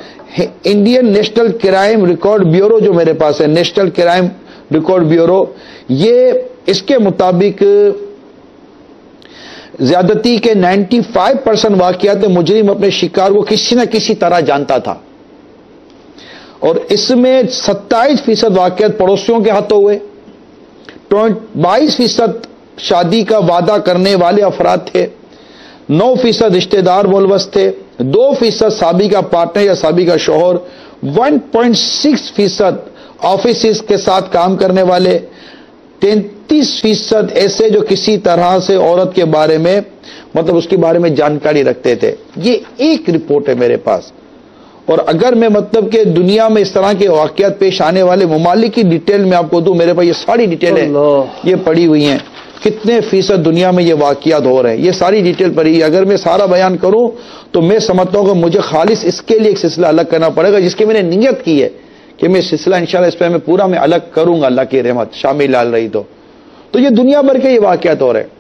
Indian national crime record bureau جو میرے پاس ہے، نیشنل کرائم ریکارڈ بیورو، یہ اس کے مطابق زیادتی کے 95% واقعات میں مجرم اپنے شکار کو کسی نہ کسی طرح جانتا تھا، اور اس میں 27% واقعات پڑوسیوں کے ہاتھوں ہوئے، 22% شادی کا وعدہ کرنے والے افراد تھے، 9% رشتہ دار ملوث تھے، 2% سابقہ پارٹنر یا سابقہ شوہر، 1.6% آفیسز کے ساتھ کام کرنے والے، 33% ایسے جو کسی طرح سے عورت کے بارے میں مطلب اس کے بارے میں جانکاری رکھتے تھے. یہ ایک رپورٹ ہے میرے پاس. اور اگر میں مطلب کہ دنیا میں اس طرح کے واقعات پیش آنے والے ممالک کی ڈیٹیل میں آپ کو دوں، میرے پاس یہ ساری ڈیٹیل ہے، یہ پڑی ہوئی ہیں، کتنے فیصد دنیا میں یہ واقعات ہو رہے ہیں، یہ ساری ڈیٹیل پڑی ہے. اگر میں سارا بیان کروں تو میں سمجھتا ہوں کہ مجھے خالص اس کے لیے ایک سلسلہ الگ کرنا پڑے گا، جس کی میں نے نیت کی ہے کہ میں سلسلہ انشاءاللہ اس پہ میں پورا میں الگ کروں گا، اللہ کی رحمت شامل ڈال رہی تو یہ دنیا بھر کے یہ واقعات ہو رہے ہیں.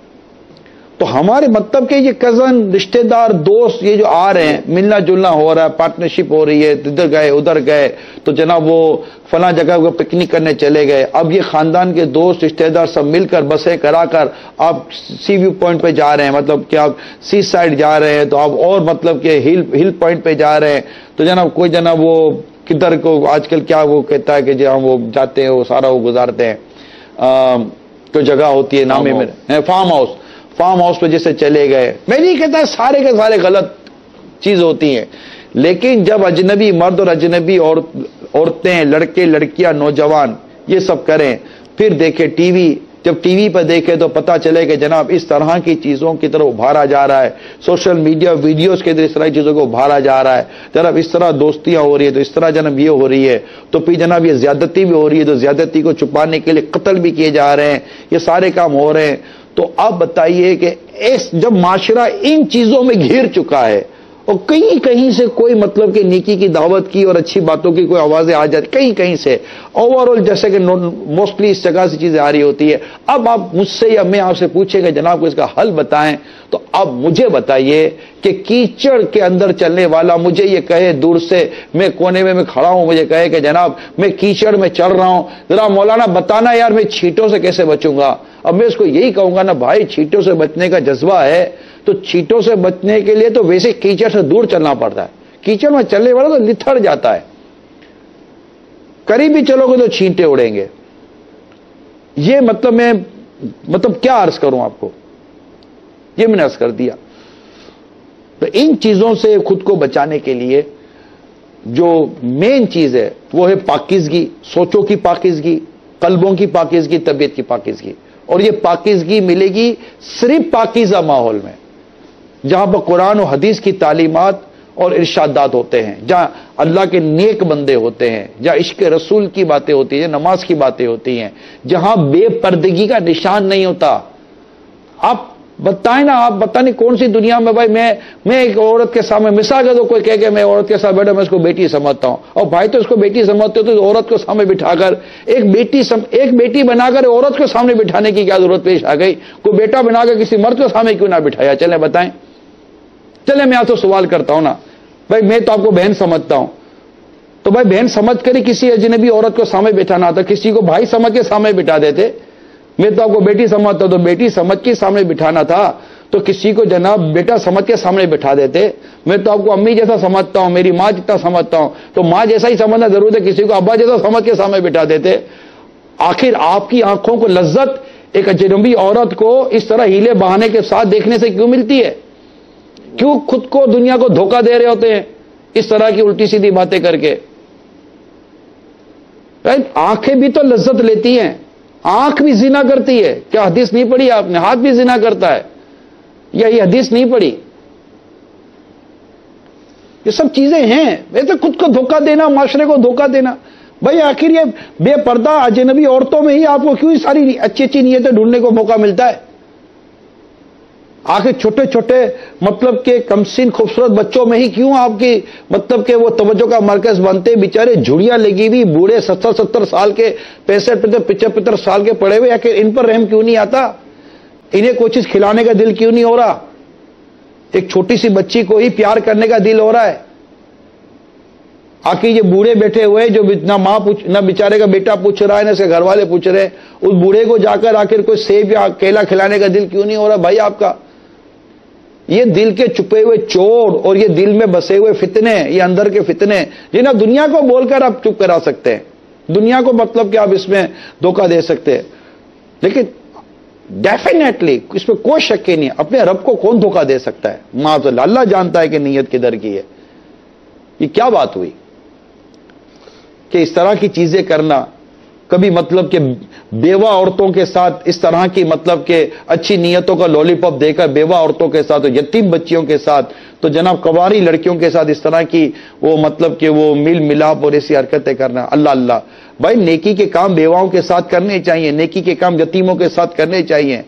تو ہمارے مطلب کہ یہ کزن، رشتہ دار، دوست یہ جو آ رہے ہیں، ملنا جلنا ہو رہا ہے، پارٹنرشپ ہو رہی ہے، ادھر گئے ادھر گئے، تو جناب وہ فلاں جگہ کو پکنک کرنے چلے گئے. اب یہ خاندان کے دوست رشتہ دار سب مل کر بسیں کرا کر آپ سی ویو پوائنٹ پہ جا رہے ہیں، مطلب کہ آپ سی سائڈ جا رہے ہیں، تو آپ اور مطلب کہ ہل پوائنٹ پہ جا رہے ہیں. تو جناب کوئی جناب وہ کدھر کو آج کل کیا وہ کہتا ہے کہ جہاں وہ جاتے ہیں وہ سارا وہ گزارتے ہیں، تو جگہ ہوتی ہے نام میں فارم ہاؤس پہ جیسے چلے گئے. میں نہیں کہتا سارے کے سارے غلط چیز ہوتی ہیں، لیکن جب اجنبی مرد اور اجنبی عورتیں، لڑکے لڑکیاں، نوجوان یہ سب کریں، پھر دیکھیں ٹی وی، جب ٹی وی پہ دیکھے تو پتہ چلے کہ جناب اس طرح کی چیزوں کی طرف ابھارا جا رہا ہے، سوشل میڈیا ویڈیوز کے اندر اس طرح کی چیزوں کو ابھارا جا رہا ہے. جناب اس طرح دوستیاں ہو رہی ہے، تو اس طرح جناب یہ ہو رہی ہے، تو پھر جناب یہ زیادتی بھی ہو رہی ہے، تو زیادتی کو چھپانے کے لیے قتل بھی کیے جا رہے ہیں، یہ سارے کام ہو رہے ہیں. تو آپ بتائیے کہ جب معاشرہ ان چیزوں میں گھیر چکا ہے اور کہیں کہیں سے کوئی مطلب کہ نیکی کی دعوت کی اور اچھی باتوں کی کوئی آوازیں آ جاتی کہیں کہیں سے، اوور آل جیسے کہ موسٹلی اس جگہ سے چیزیں آ رہی ہوتی ہے. اب آپ مجھ سے یا میں آپ سے پوچھیں کہ جناب کو اس کا حل بتائیں، تو اب مجھے بتائیے کہ کیچڑ کے اندر چلنے والا مجھے یہ کہے دور سے، میں کونے میں کھڑا ہوں، مجھے کہے کہ جناب میں کیچڑ میں چل رہا ہوں، ذرا مولانا بتانا یار میں چھینٹوں سے کیسے بچوں گا. اب میں اس کو یہی کہوں گا نا بھائی، چھینٹوں سے بچنے کا جذبہ ہے تو چھینٹوں سے بچنے کے لیے تو ویسے کیچڑ سے دور چلنا پڑتا ہے. کیچڑ میں چلنے والا تو لتھڑ جاتا ہے، قریب بھی چلو گے تو چھینٹے اڑیں گے. یہ مطلب کیا عرض کروں آپ کو، یہ میں نے عرض کر دیا. تو ان چیزوں سے خود کو بچانے کے لیے جو مین چیز ہے وہ ہے پاکیزگی، سوچوں کی پاکیزگی، قلبوں کی پاکیزگی، طبیعت کی پاکیزگی. اور یہ پاکیزگی ملے گی صرف پاکیزہ ماحول میں، جہاں پر قرآن و حدیث کی تعلیمات اور ارشادات ہوتے ہیں، جہاں اللہ کے نیک بندے ہوتے ہیں، جہاں عشق رسول کی باتیں ہوتی ہیں، نماز کی باتیں ہوتی ہیں، جہاں بے پردگی کا نشان نہیں ہوتا. آپ بتائیں نا، آپ بتائیں کون سی دنیا میں بھائی میں ایک عورت کے سامنے مثال ہے تو کوئی کہے کہ میں عورت کے ساتھ بیٹھا میں اس کو بیٹی سمجھتا ہوں، اور بھائی تو اس کو بیٹی سمجھتے ہو تو عورت کو سامنے بٹھا کر ایک بیٹی بنا کر عورت کو سامنے بٹھانے کی کیا ضرورت پیش آ گئی؟ کوئی بیٹا بنا کر کسی مرد کو سامنے کیوں نہ بٹھایا؟ چلیں بتائیں. چلیں میں آپ سے سوال کرتا ہوں نا بھائی، میں تو آپ کو بہن سمجھتا ہوں، تو بھائی بہن سمجھ کر ہی کسی اجنبی عورت کو سامنے بٹھانا آتا، کسی کو بھائی سمجھ کے سامنے بٹھا دیتے. میں تو آپ کو بیٹی سمجھتا ہوں تو بیٹی سمجھ کے سامنے بٹھانا تھا، تو کسی کو جناب بیٹا سمجھ کے سامنے بٹھا دیتے. میں تو آپ کو امی جیسا سمجھتا ہوں، میری ماں جتنا سمجھتا ہوں، تو ماں جیسا ہی سمجھنا ضرورت ہے، کسی کو ابا جیسا سمجھ کے سامنے بٹھا دیتے. آخر آپ کی آنکھوں کو لذت ایک اجنبی عورت کو اس طرح ہیلے بہانے کے ساتھ دیکھنے سے کیوں ملتی ہے؟ کیوں خود کو دنیا کو دھوکہ دے رہے ہوتے ہیں اس طرح کی الٹی سیدھی باتیں کر کے؟ آنکھیں بھی تو لذت لیتی ہیں، آنکھ بھی زنا کرتی ہے. کیا حدیث نہیں پڑھی آپ نے؟ ہاتھ بھی زنا کرتا ہے، یا یہ حدیث نہیں پڑھی؟ یہ سب چیزیں ہیں. ویسے خود کو دھوکہ دینا، معاشرے کو دھوکہ دینا. بھائی آخر یہ بے پردہ اجنبی عورتوں میں ہی آپ کو کیوں ساری اچھی اچھی نیتیں ڈھونڈنے کو موقع ملتا ہے؟ آخر چھوٹے چھوٹے مطلب کہ کمسن خوبصورت بچوں میں ہی کیوں آپ کی مطلب کہ وہ توجہ کا مرکز بنتے؟ بیچارے جھڑیاں لگی ہوئی بوڑھے 70 سال کے، 65 75 سال کے پڑے ہوئے، آخر ان پر رحم کیوں نہیں آتا؟ انہیں کوئی چیز کھلانے کا دل کیوں نہیں ہو رہا؟ ایک چھوٹی سی بچی کو ہی پیار کرنے کا دل ہو رہا ہے. آخر یہ بوڑھے بیٹھے ہوئے جو نہ ماں نہ بیچارے کا بیٹا پوچھ رہا ہے، نہ اس کے گھر والے پوچھ رہے ہیں، اس بوڑھے کو جا کر آخر کوئی سیب یا کیلا کھلانے کا دل کیوں نہیں ہو رہا بھائی آپ کا؟ یہ دل کے چھپے ہوئے چور اور یہ دل میں بسے ہوئے فتنے، یہ اندر کے فتنے جنہیں دنیا کو بول کر آپ چپ کرا سکتے ہیں، دنیا کو مطلب کہ آپ اس میں دھوکہ دے سکتے ہیں، لیکن ڈیفینیٹلی اس میں کوئی شک ہی نہیں اپنے رب کو کون دھوکہ دے سکتا ہے؟ معاذ اللہ، اللہ جانتا ہے کہ نیت کدھر کی ہے. یہ کیا بات ہوئی کہ اس طرح کی چیزیں کرنا؟ کبھی مطلب کہ بیوہ عورتوں کے ساتھ اس طرح کی مطلب کہ اچھی نیتوں کا لولی پاپ دے کر بیوہ عورتوں کے ساتھ، یتیم بچیوں کے ساتھ، تو جناب کنواری لڑکیوں کے ساتھ اس طرح کی وہ مطلب کہ وہ میل ملاپ اور ایسی حرکتیں کرنا. اللہ اللہ بھائی، نیکی کے کام بیواؤں کے ساتھ کرنے چاہیے، نیکی کے کام یتیموں کے ساتھ کرنے چاہیے.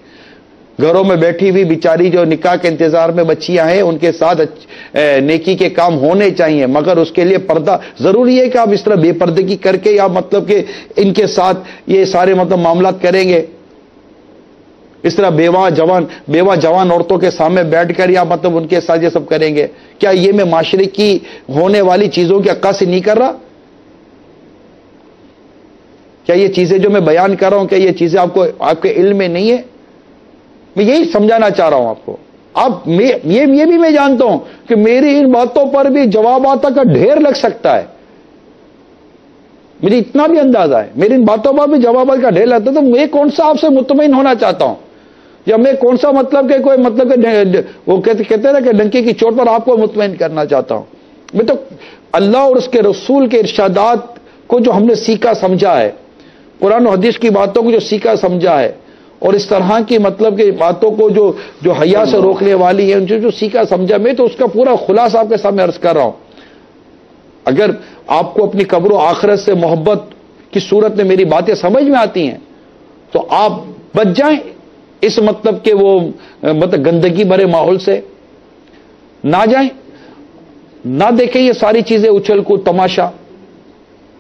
گھروں میں بیٹھی ہوئی بیچاری جو نکاح کے انتظار میں بچیاں ہیں ان کے ساتھ نیکی کے کام ہونے چاہیے، مگر اس کے لیے پردہ ضروری ہے کہ آپ اس طرح بے پردگی کر کے یا مطلب کہ ان کے ساتھ یہ سارے مطلب معاملات کریں گے، اس طرح بیوہ جوان عورتوں کے سامنے بیٹھ کر یا مطلب ان کے ساتھ یہ سب کریں گے؟ کیا یہ میں معاشرے کی ہونے والی چیزوں کی عکاسی نہیں کر رہا؟ کیا یہ چیزیں جو میں بیان کر رہا ہوں، کیا یہ چیزیں آپ کے علم میں نہیں ہے؟ میں یہی سمجھانا چاہ رہا ہوں آپ کو. یہ بھی میں جانتا ہوں کہ میری ان باتوں پر بھی جوابات کا ڈھیر لگ سکتا ہے، مجھے اتنا بھی اندازہ ہے، میری ان باتوں پر بھی جوابات کا ڈھیر لگتا ہے. تو میں کون سا آپ سے مطمئن ہونا چاہتا ہوں، یا میں کون سا مطلب کہ کوئی مطلب کہ وہ کہتے ہیں کہ ڈنکی کی چوٹ پر آپ کو مطمئن کرنا چاہتا ہوں. میں تو اللہ اور اس کے رسول کے ارشادات کو جو ہم نے سیکھا سمجھا ہے، قرآن و حدیث کی باتوں کو جو سیکھا سمجھا ہے، اور اس طرح کی مطلب کہ باتوں کو جو حیا سے روکنے والی ہیں جو سیکھا سمجھا، میں تو اس کا پورا خلاصہ آپ کے سامنے عرض کر رہا ہوں. اگر آپ کو اپنی قبر و آخرت سے محبت کی صورت میں میری باتیں سمجھ میں آتی ہیں تو آپ بچ جائیں اس مطلب کہ وہ مطلب گندگی بھرے ماحول سے، نہ جائیں، نہ دیکھیں یہ ساری چیزیں اچھل کود تماشا.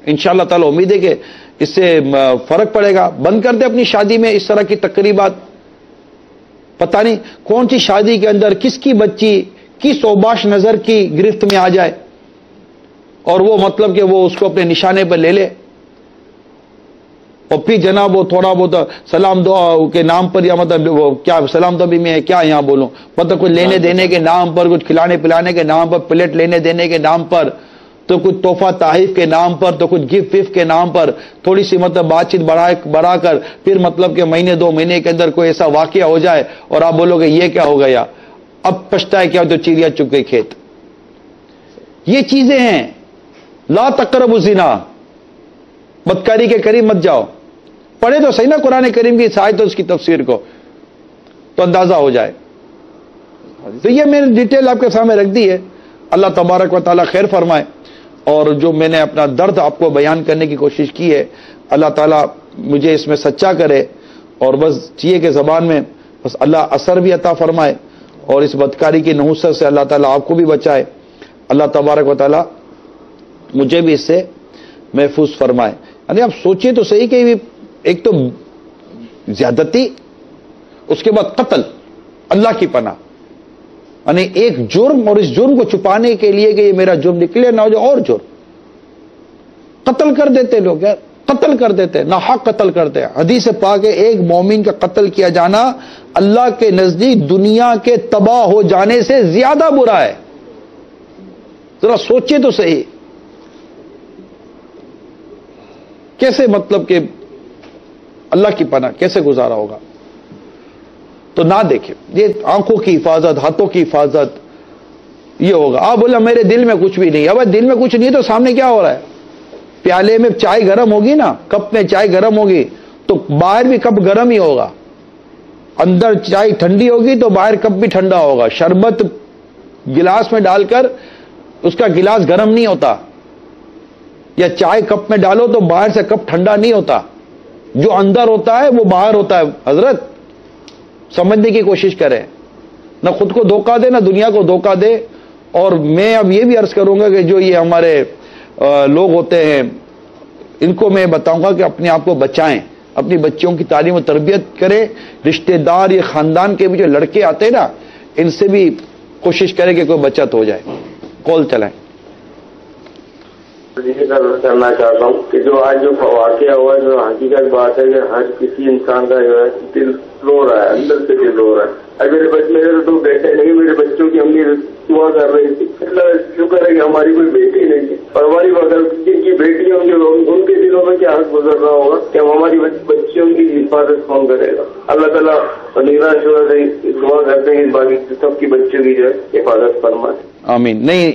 انشاءاللہ تعالی امید ہے کہ اس سے فرق پڑے گا. بند کر دیں اپنی شادی میں اس طرح کی تقریبات. پتہ نہیں کون سی شادی کے اندر کس کی بچی کس اوباش نظر کی گرفت میں آ جائے اور وہ مطلب کہ وہ اس کو اپنے نشانے پر لے لے، اور پھر جناب وہ تھوڑا بہت سلام دعا کے نام پر یا مطلب وہ کیا سلام دعا بھی میں کیا یہاں بولوں، مطلب کچھ لینے دینے کے نام پر، کچھ کھلانے پلانے کے نام پر، پلیٹ لینے دینے کے نام پر، تو کچھ تحفہ تحائف کے نام پر، تو کچھ گفٹ وفٹ کے نام پر تھوڑی سی مطلب بات چیت بڑھا کر پھر مطلب کہ مہینے 2 مہینے کے اندر کوئی ایسا واقعہ ہو جائے اور آپ بولو کہ یہ کیا ہو گیا، اب پچھتائے کیا تو چڑیا چگ گئی کھیت. یہ چیزیں ہیں. لا تقربوا الزنا، بدکاری کے قریب مت جاؤ. پڑھے تو صحیح نا قرآن کریم کی آیت اور اس کی تفسیر کو، تو اندازہ ہو جائے. تو یہ میں نے ڈیٹیل آپ کے سامنے رکھ دی ہے. اللہ تبارک و تعالیٰ خیر فرمائے. اور جو میں نے اپنا درد آپ کو بیان کرنے کی کوشش کی ہے، اللہ تعالیٰ مجھے اس میں سچا کرے، اور بس چاہیے کہ زبان میں بس اللہ اثر بھی عطا فرمائے، اور اس بدکاری کی نحوست سے اللہ تعالیٰ آپ کو بھی بچائے. اللہ تبارک و تعالیٰ مجھے بھی اس سے محفوظ فرمائے. یعنی آپ سوچئے تو صحیح کہ ایک تو زیادتی، اس کے بعد قتل، اللہ کی پناہ، یعنی ایک جرم، اور اس جرم کو چھپانے کے لیے کہ یہ میرا جرم نکلے نہ ہو جائے اور جرم. قتل کر دیتے لوگ، یار قتل کر دیتے، ناحق قتل کرتے. حدیث پاک ہے ایک مومن کا قتل کیا جانا اللہ کے نزدیک دنیا کے تباہ ہو جانے سے زیادہ برا ہے. ذرا سوچے تو صحیح، کیسے مطلب کہ اللہ کی پناہ کیسے گزارا ہوگا. تو نہ دیکھیں، یہ آنکھوں کی حفاظت، ہاتھوں کی حفاظت یہ ہوگا. آپ بولا میرے دل میں کچھ بھی نہیں. اب دل میں کچھ نہیں تو سامنے کیا ہو رہا ہے؟ پیالے میں چائے گرم ہوگی نا، کپ میں چائے گرم ہوگی تو باہر بھی کپ گرم ہی ہوگا. اندر چائے ٹھنڈی ہوگی تو باہر کپ بھی ٹھنڈا ہوگا. شربت گلاس میں ڈال کر اس کا گلاس گرم نہیں ہوتا، یا چائے کپ میں ڈالو تو باہر سے کپ ٹھنڈا نہیں ہوتا. جو اندر ہوتا ہے وہ باہر ہوتا ہے. حضرت سمجھنے کی کوشش کریں، نہ خود کو دھوکہ دے نہ دنیا کو دھوکہ دے. اور میں اب یہ بھی عرض کروں گا کہ جو یہ ہمارے لوگ ہوتے ہیں ان کو میں بتاؤں گا کہ اپنے آپ کو بچائیں، اپنی بچیوں کی تعلیم و تربیت کریں. رشتہ دار یا خاندان کے بھی جو لڑکے آتے ہیں نا، ان سے بھی کوشش کریں کہ کوئی بچت ہو جائے. کال چلائیں. یہ کرنا چاہتا ہوں کہ جو آج جو واقعہ ہوا ہے، جو حقیقت بات ہے کہ ہر کسی انسان کا جو ہے دل رو رہا ہے، اندر سے دل رو رہا ہے. اب میرے تو بیٹے نہیں، میرے بچوں کی امی دعا کر رہی تھی. اللہ شکر ہے کہ ہماری کوئی بیٹی نہیں تھی، اور ہماری اگر جن کی بیٹی ہوں گی ان کے دلوں میں کیا حق گزر رہا ہوگا کہ ہماری بچیوں کی حفاظت کون کرے گا. اللہ تعالیٰ نگراں شور سے دعا کرتے ہیں باقی سب کی بچوں کی جو ہے حفاظت فرمائے. آمین. نہیں،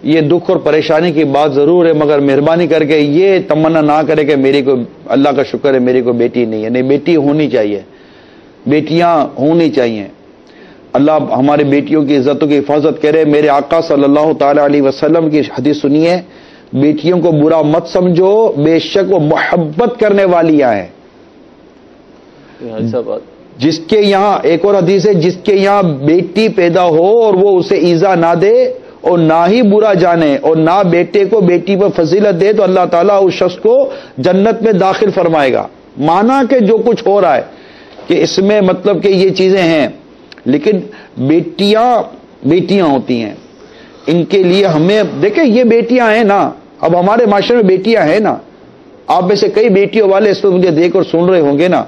یہ دکھ اور پریشانی کی بات ضرور ہے، مگر مہربانی کر کے یہ تمنا نہ کرے کہ میری کوئی، اللہ کا شکر ہے میری کوئی بیٹی نہیں ہے. نہیں، بیٹی ہونی چاہیے، بیٹیاں ہونی چاہیے. اللہ ہماری بیٹیوں کی عزتوں کی حفاظت کرے. میرے آقا صلی اللہ تعالی علیہ وسلم کی حدیث سنیے، بیٹیوں کو برا مت سمجھو، بے شک وہ محبت کرنے والیاں ہیں. جس کے یہاں ایک اور حدیث ہے، جس کے یہاں بیٹی پیدا ہو اور وہ اسے ایذا نہ دے اور نہ ہی برا جانے اور نہ بیٹے کو بیٹی پر فضیلت دے تو اللہ تعالیٰ اس شخص کو جنت میں داخل فرمائے گا. مانا کہ جو کچھ ہو رہا ہے کہ اس میں مطلب کہ یہ چیزیں ہیں، لیکن بیٹیاں ہوتی ہیں، ان کے لیے ہمیں دیکھیں یہ بیٹیاں ہیں نا، اب ہمارے معاشرے میں بیٹیاں ہیں نا، آپ میں سے کئی بیٹیوں والے اس وقت مجھے دیکھ اور سن رہے ہوں گے نا،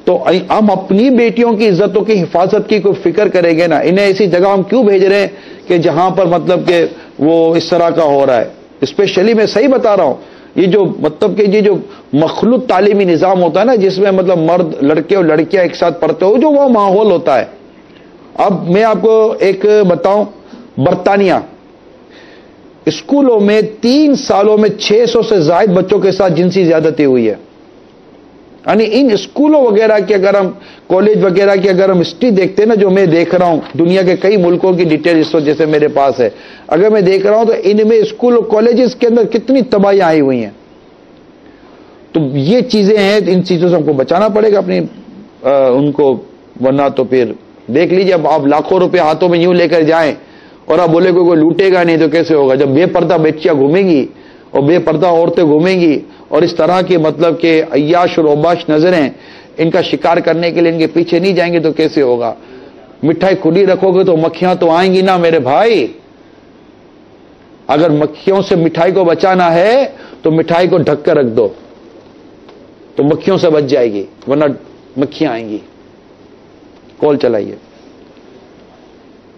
تو ہم اپنی بیٹیوں کی عزتوں کی حفاظت کی کوئی فکر کریں گے نا. انہیں ایسی جگہ ہم کیوں بھیج رہے ہیں کہ جہاں پر مطلب کہ وہ اس طرح کا ہو رہا ہے. اسپیشلی میں صحیح بتا رہا ہوں، یہ جو مطلب کہ یہ جو مخلوط تعلیمی نظام ہوتا ہے نا، جس میں مطلب مرد لڑکے اور لڑکیاں ایک ساتھ پڑھتے ہو، جو وہ ماحول ہوتا ہے. اب میں آپ کو ایک بتاؤں، برطانیہ اسکولوں میں 3 سالوں میں 600 سے زائد بچوں کے ساتھ جنسی زیادتی ہوئی ہے. یعنی ان اسکولوں وغیرہ کی اگر ہم کالج وغیرہ کی اگر ہم ہسٹری دیکھتے ہیں نا، جو میں دیکھ رہا ہوں دنیا کے کئی ملکوں کی ڈیٹیل اس وقت جیسے میرے پاس ہے، اگر میں دیکھ رہا ہوں تو ان میں اسکول اور کالجز کے اندر کتنی تباہیاں آئی ہوئی ہیں. تو یہ چیزیں ہیں، ان چیزوں سے ہم کو بچانا پڑے گا اپنی ان کو، ورنہ تو پھر دیکھ لیجیے اب آپ لاکھوں روپے ہاتھوں میں یوں لے کر جائیں اور آپ بولے کوئی لوٹے گا نہیں تو کیسے ہوگا؟ جب بے پردہ بچیاں گھومیں گی اور بے پردہ عورتیں گھومیں گی اور اس طرح کے مطلب کہ عیاش اور اوباش نظریں ان کا شکار کرنے کے لیے ان کے پیچھے نہیں جائیں گے تو کیسے ہوگا؟ مٹھائی کھلی رکھو گے تو مکھیاں تو آئیں گی نا میرے بھائی. اگر مکھیوں سے مٹھائی کو بچانا ہے تو مٹھائی کو ڈھک کر رکھ دو تو مکھیوں سے بچ جائے گی، ورنہ مکھیاں آئیں گی. کال چلائیے.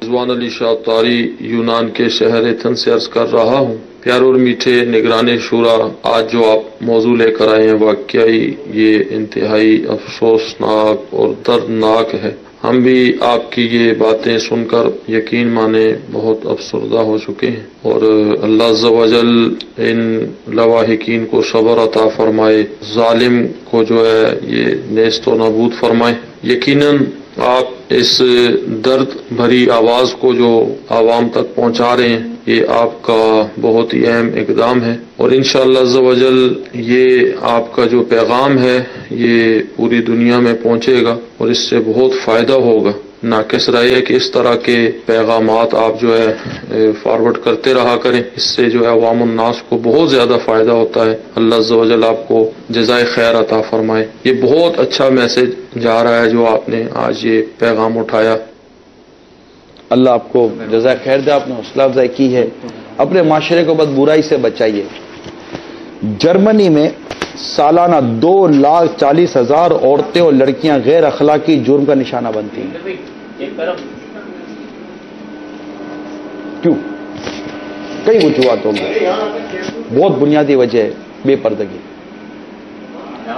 رضوان علی شاہ طاری یونان کے شہر ایتھن سے عرض کر رہا ہوں. پیارے اور میٹھے نگران شورا، آج جو آپ موضوع لے کر آئے ہیں واقعی یہ انتہائی افسوسناک اور دردناک ہے. ہم بھی آپ کی یہ باتیں سن کر یقین مانے بہت افسردہ ہو چکے ہیں، اور اللہ عز و جل ان لواحقین کو صبر عطا فرمائے، ظالم کو جو ہے یہ نیست و نابود فرمائے. یقیناً آپ اس درد بھری آواز کو جو عوام تک پہنچا رہے ہیں، یہ آپ کا بہت ہی اہم اقدام ہے، اور انشاءاللہ عز و جل یہ آپ کا جو پیغام ہے یہ پوری دنیا میں پہنچے گا اور اس سے بہت فائدہ ہوگا. ناقص رہے ہے کہ اس طرح کے پیغامات آپ جو ہے فارورڈ کرتے رہا کریں، اس سے جو ہے عوام الناس کو بہت زیادہ فائدہ ہوتا ہے. اللہ عز و جل آپ کو جزائے خیر عطا فرمائے. یہ بہت اچھا میسج جا رہا ہے جو آپ نے آج یہ پیغام اٹھایا. اللہ آپ کو جزائے خیر دے، آپ نے حوصلہ افزائی کی ہے. اپنے معاشرے کو بد برائی سے بچائیے. جرمنی میں سالانہ 2,40,000 عورتیں اور لڑکیاں غیر اخلاقی جرم کا نشانہ بنتی ہیں. کیوں؟ کئی وجوہات ہوں گی، بہت بنیادی وجہ ہے بے پردگی.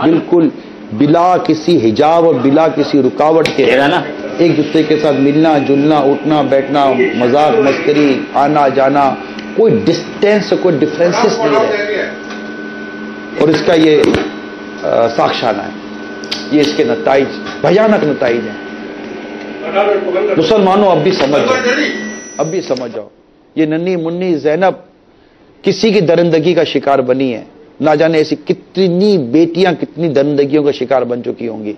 بالکل بلا کسی حجاب اور بلا کسی رکاوٹ کے ایک دوسرے کے ساتھ ملنا جلنا، اٹھنا بیٹھنا، مذاق مسکری، آنا جانا، کوئی ڈسٹینس کوئی ڈفرینسز نہیں ہے. اور اس کا یہ ساکشانہ ہے، یہ اس کے نتائج بھیانک نتائج ہیں. مسلمانوں اب بھی سمجھ جاؤ، اب بھی سمجھ جاؤ. یہ ننھی منی زینب کسی کی درندگی کا شکار بنی ہے. نہ جانے ایسی کتنی بیٹیاں کتنی درندگیوں کا شکار بن چکی ہوں گی.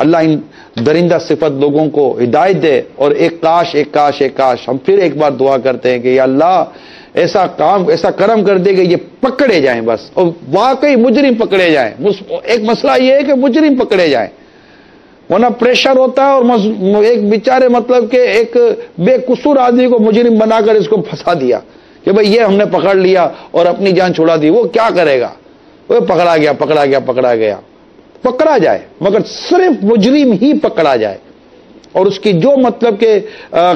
اللہ ان درندہ صفت لوگوں کو ہدایت دے. اور ایک کاش ہم پھر ایک بار دعا کرتے ہیں کہ یا اللہ ایسا کرم کر دے کہ یہ پکڑے جائیں بس، اور واقعی مجرم پکڑے جائیں. ایک مسئلہ یہ ہے کہ مجرم پکڑے جائیں، ورنہ پریشر ہوتا ہے اور ایک بیچارے مطلب کہ ایک بے قصور آدمی کو مجرم بنا کر اس کو پھنسا دیا کہ بھئی یہ ہم نے پکڑ لیا اور اپنی جان چھڑا دی. وہ کیا کرے گا؟ وہ پکڑا گیا. پکڑا جائے مگر صرف مجرم ہی پکڑا جائے، اور اس کی جو مطلب کہ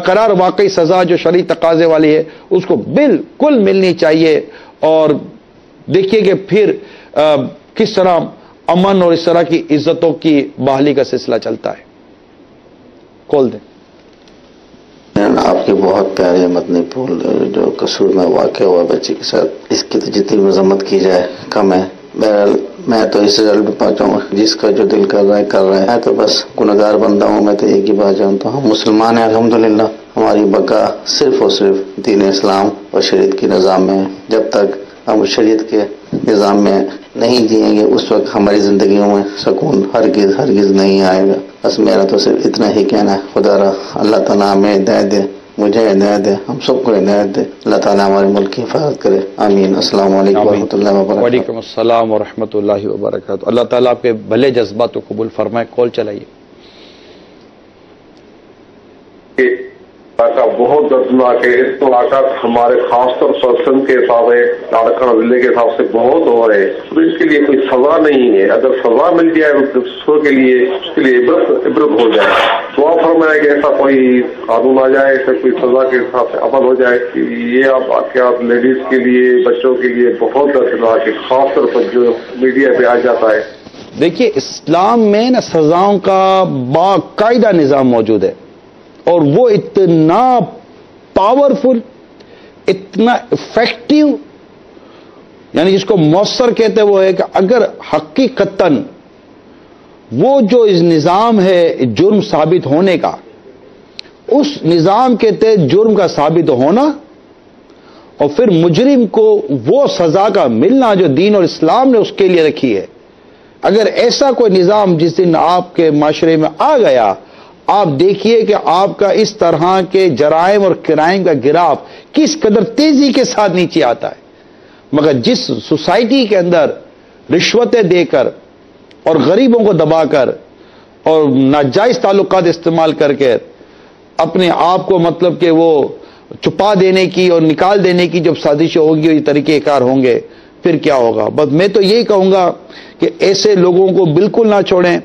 قرار واقعی سزا جو شرعی تقاضے والی ہے اس کو بالکل ملنی چاہیے. اور دیکھیے کہ پھر کس طرح امن اور اس طرح کی عزتوں کی بحالی کا سلسلہ چلتا ہے. کھول دیں. آپ کے بہت پیارے مدنی پھول جو قصور میں واقع ہوا بچے کے ساتھ، اس کی تو جتنی مذمت کی جائے کم ہے. بہرحال میں تو اس رزلٹ میں پہنچاؤں گا، جس کا جو دل کر رہا ہے. تو بس گنہگار بندہ ہوں، میں تو ایک ہی بات جانتا ہوں، مسلمان ہیں الحمدللہ. ہماری بقا صرف اور صرف دین اسلام اور شریعت کی نظام میں ہے. جب تک ہم شریعت کے نظام میں نہیں جئیں گے اس وقت ہماری زندگیوں میں سکون ہرگز نہیں آئے گا. بس میرا تو صرف اتنا ہی کہنا ہے، خدا را اللہ تعالیٰ ہمیں ہدایت دے، مجھے ہدایت دے، ہم سب کو ہدایت دے. اللہ تعالیٰ ہمارے ملک کی حفاظت کرے، آمین. السلام علیکم ورحمۃ اللہ وبرکاتہ. وعلیکم السلام ورحمۃ اللہ وبرکاتہ. اللہ تعالیٰ آپ کے بھلے جذبات کو قبول فرمائے. کال چلائیے. واقعہ بہت دردناک ہے. اس واقعات ہمارے خاص طور پر سندھ کے حساب سے، لاڑکانہ ضلع کے حساب سے بہت ہو رہے ہیں. تو اس کے لیے کوئی سزا نہیں ہے. اگر سزا مل جائے دوسروں کے لیے، اس کے لیے عبرت ہو جائے. دعا فرمائے کہ ایسا کوئی قانون آ جائے، ایسا کوئی سزا کے حساب سے عمل ہو جائے. یہ آپ لیڈیز کے لیے، بچوں کے لیے بہت دردناک ہے، خاص طور پر جو میڈیا پہ آ جاتا ہے. دیکھیے اسلام میں نا سزاؤں کا باقاعدہ نظام موجود ہے، اور وہ اتنا پاورفل، اتنا افیکٹو، یعنی جس کو مؤثر کہتے وہ ہے کہ اگر حقیقتاً وہ جو اس نظام ہے جرم ثابت ہونے کا، اس نظام کے تحت جرم کا ثابت ہونا اور پھر مجرم کو وہ سزا کا ملنا جو دین اور اسلام نے اس کے لیے رکھی ہے، اگر ایسا کوئی نظام جس دن آپ کے معاشرے میں آ گیا، آپ دیکھیے کہ آپ کا اس طرح کے جرائم اور کرائم کا گراف کس قدر تیزی کے ساتھ نیچے آتا ہے. مگر جس سوسائٹی کے اندر رشوتیں دے کر اور غریبوں کو دبا کر اور ناجائز تعلقات استعمال کر کے اپنے آپ کو مطلب کہ وہ چھپا دینے کی اور نکال دینے کی جب سازشیں ہوگی اور یہ طریقہ کار ہوں گے، پھر کیا ہوگا؟ بس میں تو یہی کہوں گا کہ ایسے لوگوں کو بالکل نہ چھوڑیں.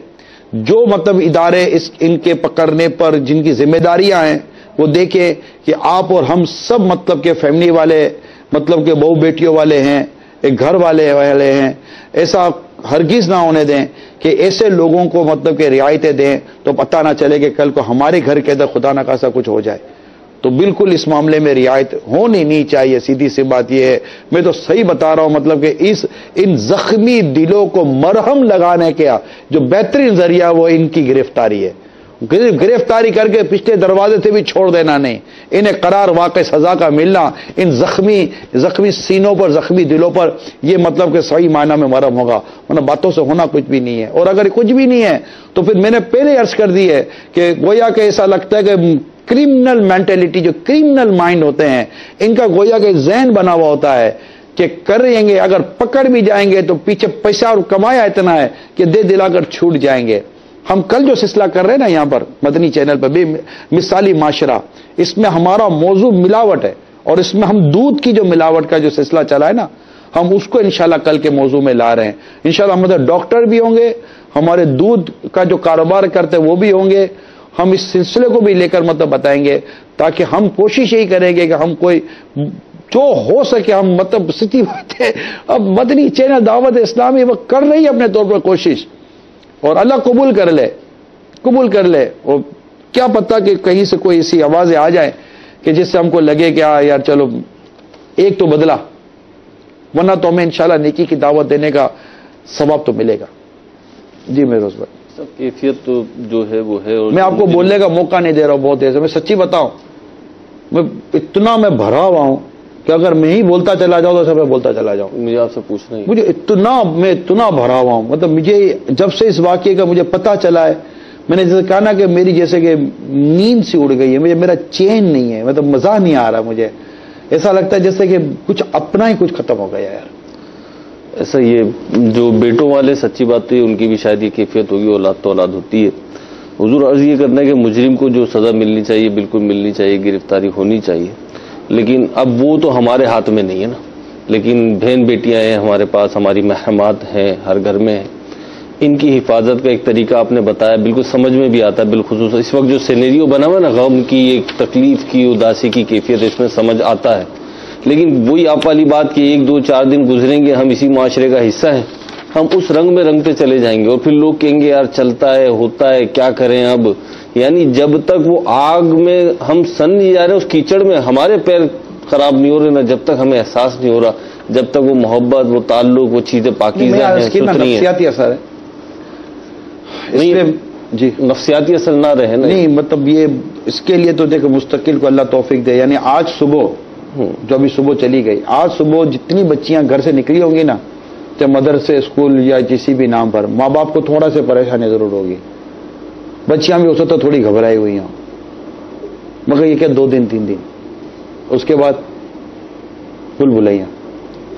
جو مطلب ادارے ان کے پکڑنے پر جن کی ذمہ داریاں ہیں وہ دیکھیں کہ آپ اور ہم سب مطلب کہ فیملی والے، مطلب کہ بہو بیٹیوں والے ہیں، ایک گھر والے ہیں. ایسا ہرگز نہ ہونے دیں کہ ایسے لوگوں کو مطلب کہ رعایتیں دیں تو پتہ نہ چلے کہ کل کو ہمارے گھر کے اندر خدا نہ خاصا کچھ ہو جائے. تو بالکل اس معاملے میں رعایت ہونی نہیں چاہیے. سیدھی سی بات یہ ہے، میں تو صحیح بتا رہا ہوں، مطلب کہ ان زخمی دلوں کو مرہم لگانے کا جو بہترین ذریعہ وہ ان کی گرفتاری ہے. گرفتاری کر کے پچھلے دروازے سے بھی چھوڑ دینا نہیں، انہیں قرار واقع سزا کا ملنا ان زخمی سینوں پر، زخمی دلوں پر، یہ مطلب کہ صحیح معنی میں مرہم ہوگا. ورنہ باتوں سے ہونا کچھ بھی نہیں ہے. اور اگر کچھ بھی نہیں ہے تو پھر میں نے پہلے عرض کر دی ہے کہ گویا کہ ایسا لگتا ہے کہ کرمنل مینٹلٹی، جو کرمنل مائنڈ ہوتے ہیں، ان کا گویا کہ ذہن بنا ہوا ہوتا ہے کہ کریں گے، اگر پکڑ بھی جائیں گے تو پیچھے پیسہ اور کمایا اتنا ہے کہ دے دلا کر چھوٹ جائیں گے. ہم کل جو سلسلہ کر رہے ہیں نا یہاں پر مدنی چینل پر، بے مثالی معاشرہ، اس میں ہمارا موضوع ملاوٹ ہے، اور اس میں ہم دودھ کی جو ملاوٹ کا جو سلسلہ چلا ہے نا، ہم اس کو انشاءاللہ کل کے موضوع میں لا رہے ہیں. انشاءاللہ ہمارے ڈاکٹر بھی ہوں گے، ہمارے دودھ کا جو کاروبار کرتے وہ بھی ہوں گے. ہم اس سلسلے کو بھی لے کر مطلب بتائیں گے، تاکہ ہم کوشش یہی کریں گے کہ ہم کوئی جو ہو سکے ہم مطلب سچی بات ہے. اب مدنی چینل دعوت اسلامی وہ کر رہی ہے اپنے طور پر کوشش، اور اللہ قبول کر لے. اور کیا پتہ کہ کہیں سے کوئی ایسی آوازیں آ جائیں کہ جس سے ہم کو لگے کہ یار چلو ایک تو بدلا، ورنہ تو ہمیں انشاءاللہ نیکی کی دعوت دینے کا ثواب تو ملے گا. جی میروز بھائی، سب کیفیت تو جو ہے وہ ہے. اور میں آپ کو بولنے کا موقع نہیں دے رہا ہوں بہت ایسے. میں سچی بتاؤں، میں اتنا بھرا ہوا ہوں کہ اگر میں ہی بولتا چلا جاؤں تو سب میں بولتا چلا جاؤں. مجھے آپ سے پوچھنا ہے، مجھے اتنا بھرا ہوا ہوں. مطلب مجھے جب سے اس واقعے کا مجھے پتا چلا ہے، میں نے جیسے کہا نا کہ میری جیسے کہ نیند سی اڑ گئی ہے، میرا چین نہیں ہے، مطلب مزہ نہیں آ رہا. مجھے ایسا لگتا ہے جیسے کہ کچھ اپنا ہی کچھ ختم ہو گیا یار. ایسا یہ جو بیٹوں والے سچی بات ہے، ان کی بھی شاید یہ کیفیت ہوگی، اولاد تو اولاد ہوتی ہے. حضور عرض یہ کرنا ہے کہ مجرم کو جو سزا ملنی چاہیے بالکل ملنی چاہیے، گرفتاری ہونی چاہیے. لیکن اب وہ تو ہمارے ہاتھ میں نہیں ہے نا. لیکن بہن بیٹیاں ہیں ہمارے پاس، ہماری محرمات ہیں ہر گھر میں ہیں. ان کی حفاظت کا ایک طریقہ آپ نے بتایا، بالکل سمجھ میں بھی آتا ہے. بالخصوص اس وقت جو سینیریو بنا ہوا ہے نا، غم کی، ایک تکلیف کی، اداسی کی کیفیت، اس میں سمجھ آتا ہے. لیکن وہی آپ والی بات کہ 1 2 4 دن گزریں گے، ہم اسی معاشرے کا حصہ ہیں، ہم اس رنگ میں رنگتے چلے جائیں گے، اور پھر لوگ کہیں گے یار چلتا ہے، ہوتا ہے، کیا کریں اب. یعنی جب تک وہ آگ میں ہم سن نہیں جا رہے، اس کیچڑ میں ہمارے پیر خراب نہیں ہو رہے نا، جب تک ہمیں احساس نہیں ہو رہا، جب تک وہ محبت، وہ تعلق، وہ چیزیں پاکیزہ ہیں، ستھری ہیں. نفسیاتی اثر ہے جی، نفسیاتی اثر نہ رہے نا. نہیں مطلب یہ اس کے لیے تو دیکھو مستقل کو اللہ توفیق دے. یعنی آج صبح جو ابھی صبح چلی گئی، آج صبح جتنی بچیاں گھر سے نکلی ہوں گی نا، چاہے مدرسے اسکول یا کسی بھی نام پر ماں باپ کو تھوڑا سے پریشانی ضرور ہوگی. بچیاں بھی ہو سکتا تھوڑی گھبرائی ہوئی ہوں, مگر یہ کہ 2 دن 3 دن اس کے بعد بھول بھلائیاں,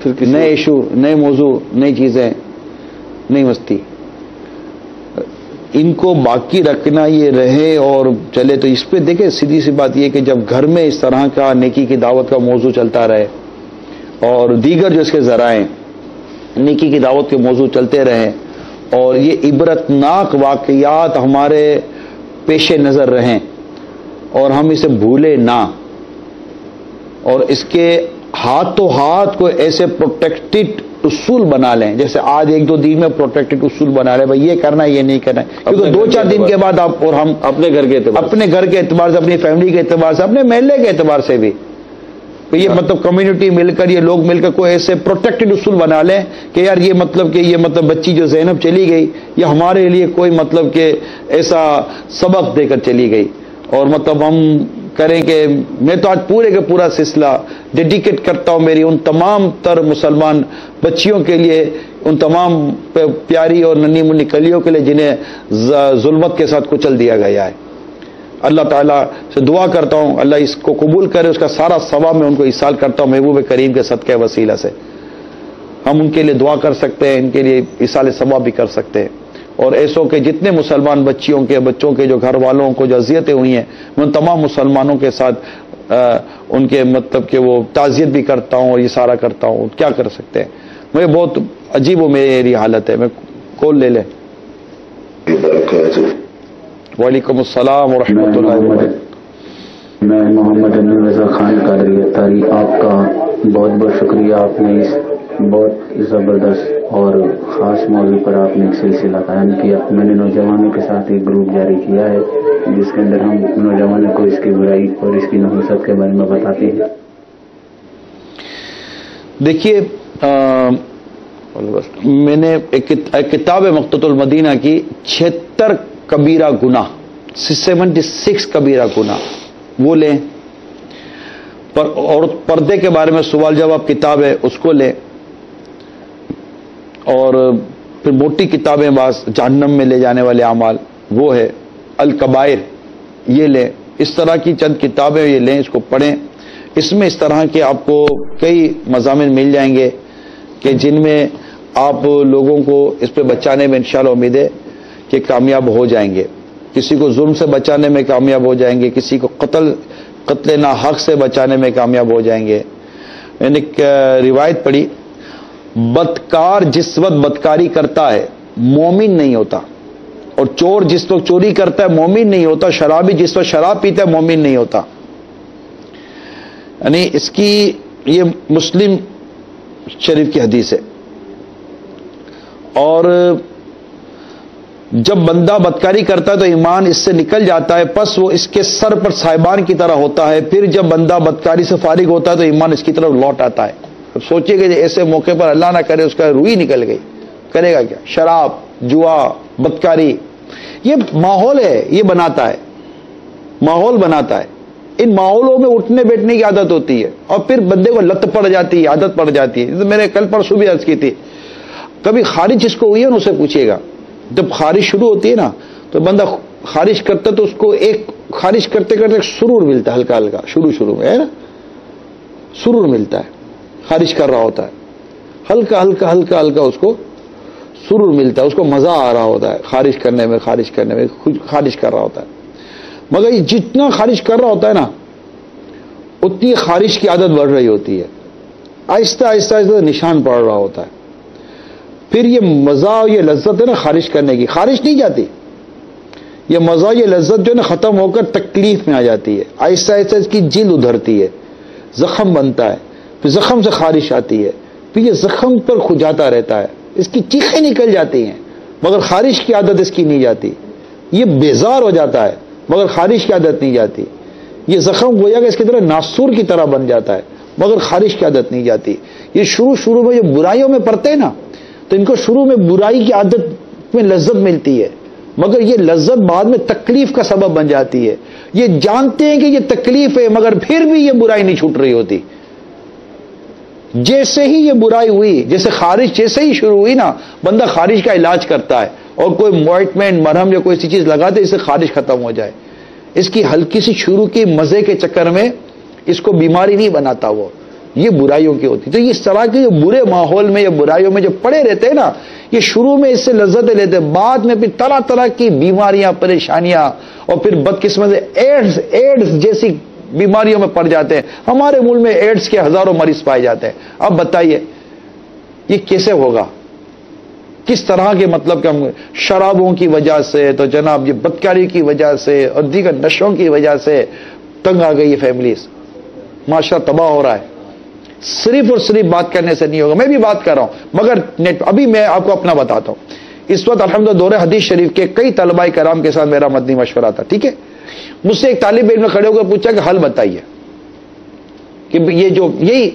پھر نئے ایشو, نئے موضوع, نئی چیزیں, نئی مستی. ان کو باقی رکھنا یہ رہے اور چلے. تو اس پہ دیکھیں سیدھی سی بات یہ کہ جب گھر میں اس طرح کا نیکی کی دعوت کا موضوع چلتا رہے اور دیگر جو اس کے ذرائع نیکی کی دعوت کے موضوع چلتے رہیں اور یہ عبرتناک واقعات ہمارے پیش نظر رہیں اور ہم اسے بھولے نہ, اور اس کے ہاتھوں ہاتھ کو ایسے پروٹیکٹڈ اصول بنا لیں. جیسے آج 1-2 دن میں پروٹیکٹڈ اصول بنا لیں, بھائی یہ کرنا ہے یہ نہیں کرنا ہے, کیونکہ 2-4 دن کے بعد آپ اور ہم اپنے گھر کے اعتبار سے, اپنی فیملی کے اعتبار سے, اپنے محلے کے اعتبار سے بھی یہ مطلب کمیونٹی مل کر, یہ لوگ مل کر کوئی ایسے پروٹیکٹڈ اصول بنا لیں کہ یار یہ مطلب بچی جو زینب چلی گئی یہ ہمارے لیے کوئی مطلب کہ ایسا سبق دے کر چلی گئی. اور مطلب ہم کریں کہ میں تو آج پورے کا پورا سلسلہ ڈیڈیکیٹ کرتا ہوں میری ان تمام تر مسلمان بچیوں کے لیے, ان تمام پیاری اور ننھی منی کلیوں کے لیے جنہیں ظلمت کے ساتھ کچل دیا گیا ہے. اللہ تعالیٰ سے دعا کرتا ہوں اللہ اس کو قبول کرے, اس کا سارا ثواب میں ان کو ایصال کرتا ہوں محبوب کریم کے صدقہ وسیلہ سے. ہم ان کے لیے دعا کر سکتے ہیں, ان کے لیے ایصال ثواب بھی کر سکتے ہیں. اور ایسوں کے جتنے مسلمان بچوں کے جو گھر والوں کو جو اذیتیں ہوئی ہیں میں ان تمام مسلمانوں کے ساتھ ان کے مطلب کہ وہ تعزیت بھی کرتا ہوں اور یہ سارا کرتا ہوں. کیا کر سکتے ہیں, مجھے بہت عجیب و میری حالت ہے. میں کال لے لیں. وعلیکم السلام ورحمۃ اللہ وبرکاتہ. میں محمد امین رضا خان قادری اتاری, آپ کا بہت بہت شکریہ. آپ نے اس بہت زبردست اور خاص موضوع پر آپ نے ایک سلسلہ قائم کیا. میں نے نوجوانوں کے ساتھ ایک گروپ جاری کیا ہے جس کے اندر ہم نوجوانوں کو اس کی برائی اور اس کی نحوست کے بارے میں بتاتے ہیں. دیکھیے میں نے ایک کتاب مقتۃ المدینہ کی 76 کبیرہ گناہ 76 کبیرہ گناہ وہ لیں, اور پردے کے بارے میں سوال جواب کتاب ہے اس کو لیں, اور پھر موٹی کتابیں بعض جہنم میں لے جانے والے اعمال وہ ہے الکبائر یہ لیں. اس طرح کی چند کتابیں یہ لیں, اس کو پڑھیں. اس میں اس طرح کے آپ کو کئی مضامین مل جائیں گے کہ جن میں آپ لوگوں کو اس پہ بچانے میں انشاءاللہ امید ہے کہ کامیاب ہو جائیں گے. کسی کو ظلم سے بچانے میں کامیاب ہو جائیں گے, کسی کو قتل ناحق سے بچانے میں کامیاب ہو جائیں گے. میں نے ایک روایت پڑھی, بدکار جس وقت بدکاری کرتا ہے مومن نہیں ہوتا, اور چور جس وقت چوری کرتا ہے مومن نہیں ہوتا, شرابی جس وقت شراب پیتا ہے مومن نہیں ہوتا. یعنی اس کی یہ مسلم شریف کی حدیث ہے. اور جب بندہ بدکاری کرتا ہے تو ایمان اس سے نکل جاتا ہے, پس وہ اس کے سر پر صاحبان کی طرح ہوتا ہے. پھر جب بندہ بدکاری سے فارغ ہوتا ہے تو ایمان اس کی طرف لوٹ آتا ہے. اب سوچیے کہ ایسے موقع پر اللہ نہ کرے اس کا روح نکل گئی, کرے گا کیا؟ شراب, جوا, بدکاری, یہ ماحول ہے, یہ بناتا ہے, ماحول بناتا ہے. ان ماحولوں میں اٹھنے بیٹھنے کی عادت ہوتی ہے اور پھر بندے کو لت پڑ جاتی ہے, عادت پڑ جاتی ہے. میں نے کل پرسوں بھی عرض کی تھی, کبھی خارج جس کو ہوئی ہے نا اسے پوچھیے گا, جب خارج شروع ہوتی ہے نا تو بندہ خارج کرتا تو اس کو ایک خارج کرتے کرتے ایک سرور ملتا ہے, ہلکا ہلکا شروع میں ہے نا سرور ملتا ہے, خارج کر رہا ہوتا ہے, ہلکا ہلکا ہلکا ہلکا اس کو سرور ملتا ہے, اس کو مزہ آ رہا ہوتا ہے خارج کرنے میں خود خارج کر رہا ہوتا ہے. مگر یہ جتنا خارج کر رہا ہوتا ہے نا اتنی خارج کی عادت بڑھ رہی ہوتی ہے, آہستہ آہستہ آہستہ نشان پڑ رہا ہوتا ہے. پھر یہ مزہ اور یہ لذت ہے نا خارج کرنے کی, خارج نہیں جاتی, یہ مزہ یہ لذت جو ہے نا ختم ہو کر تکلیف میں آ جاتی ہے. آہستہ آہستہ اس کی جلد ادھرتی ہے, زخم بنتا ہے, پھر زخم سے خارش آتی ہے, پھر یہ زخم پر کھجاتا رہتا ہے, اس کی چیخیں نکل جاتی ہیں مگر خارش کی عادت اس کی نہیں جاتی. یہ بیزار ہو جاتا ہے مگر خارش کی عادت نہیں جاتی. یہ زخم گویا کہ اس کی طرح ناسور کی طرح بن جاتا ہے مگر خارش کی عادت نہیں جاتی. یہ شروع میں یہ برائیوں میں پڑتے ہیں نا تو ان کو شروع میں برائی کی عادت میں لذت ملتی ہے مگر یہ لذت بعد میں تکلیف کا سبب بن جاتی ہے. یہ جانتے ہیں کہ یہ تکلیف ہے مگر پھر بھی یہ برائی نہیں چھوٹ رہی ہوتی. جیسے ہی یہ برائی ہوئی، جیسے خارج جیسے ہی شروع ہوئی نا، بندہ خارج کا علاج کرتا ہے اور کوئی موائٹمنٹ مرہم یا کوئی ایسی چیز لگاتے اس سے خارج ختم ہو جائے. اس کی ہلکی سی شروع کی مزے کے چکر میں اس کو بیماری نہیں بناتا وہ، یہ برائیوں کی ہوتی. تو اس طرح کے برے ماحول میں یا برائیوں میں جو پڑے رہتے ہیں نا، یہ شروع میں اس سے لذتیں لیتے، بعد میں پھر طرح طرح کی بیماریاں، پریشانیاں، اور پھر بدقسمت ایڈز جیسی بیماریوں میں پڑ جاتے ہیں. ہمارے ملک میں ایڈز کے ہزاروں مریض پائے جاتے ہیں. اب بتائیے یہ کیسے ہوگا؟ کس طرح کے مطلب کہ ہم شرابوں کی وجہ سے، تو جناب یہ بدکاری کی وجہ سے اور دیگر نشوں کی وجہ سے تنگ آ گئی یہ فیملیز، معاشرہ تباہ ہو رہا ہے. صرف اور صرف بات کرنے سے نہیں ہوگا، میں بھی بات کر رہا ہوں مگر ابھی میں آپ کو اپنا بتاتا ہوں. اس وقت الحمدللہ دور حدیث شریف کے کئی طلباء کرام کے ساتھ میرا مدنی مشورہ تھا. ٹھیک ہے، مجھ سے ایک طالب علم نے کھڑے ہو کر پوچھا کہ حل بتائیے کہ یہ جو یہی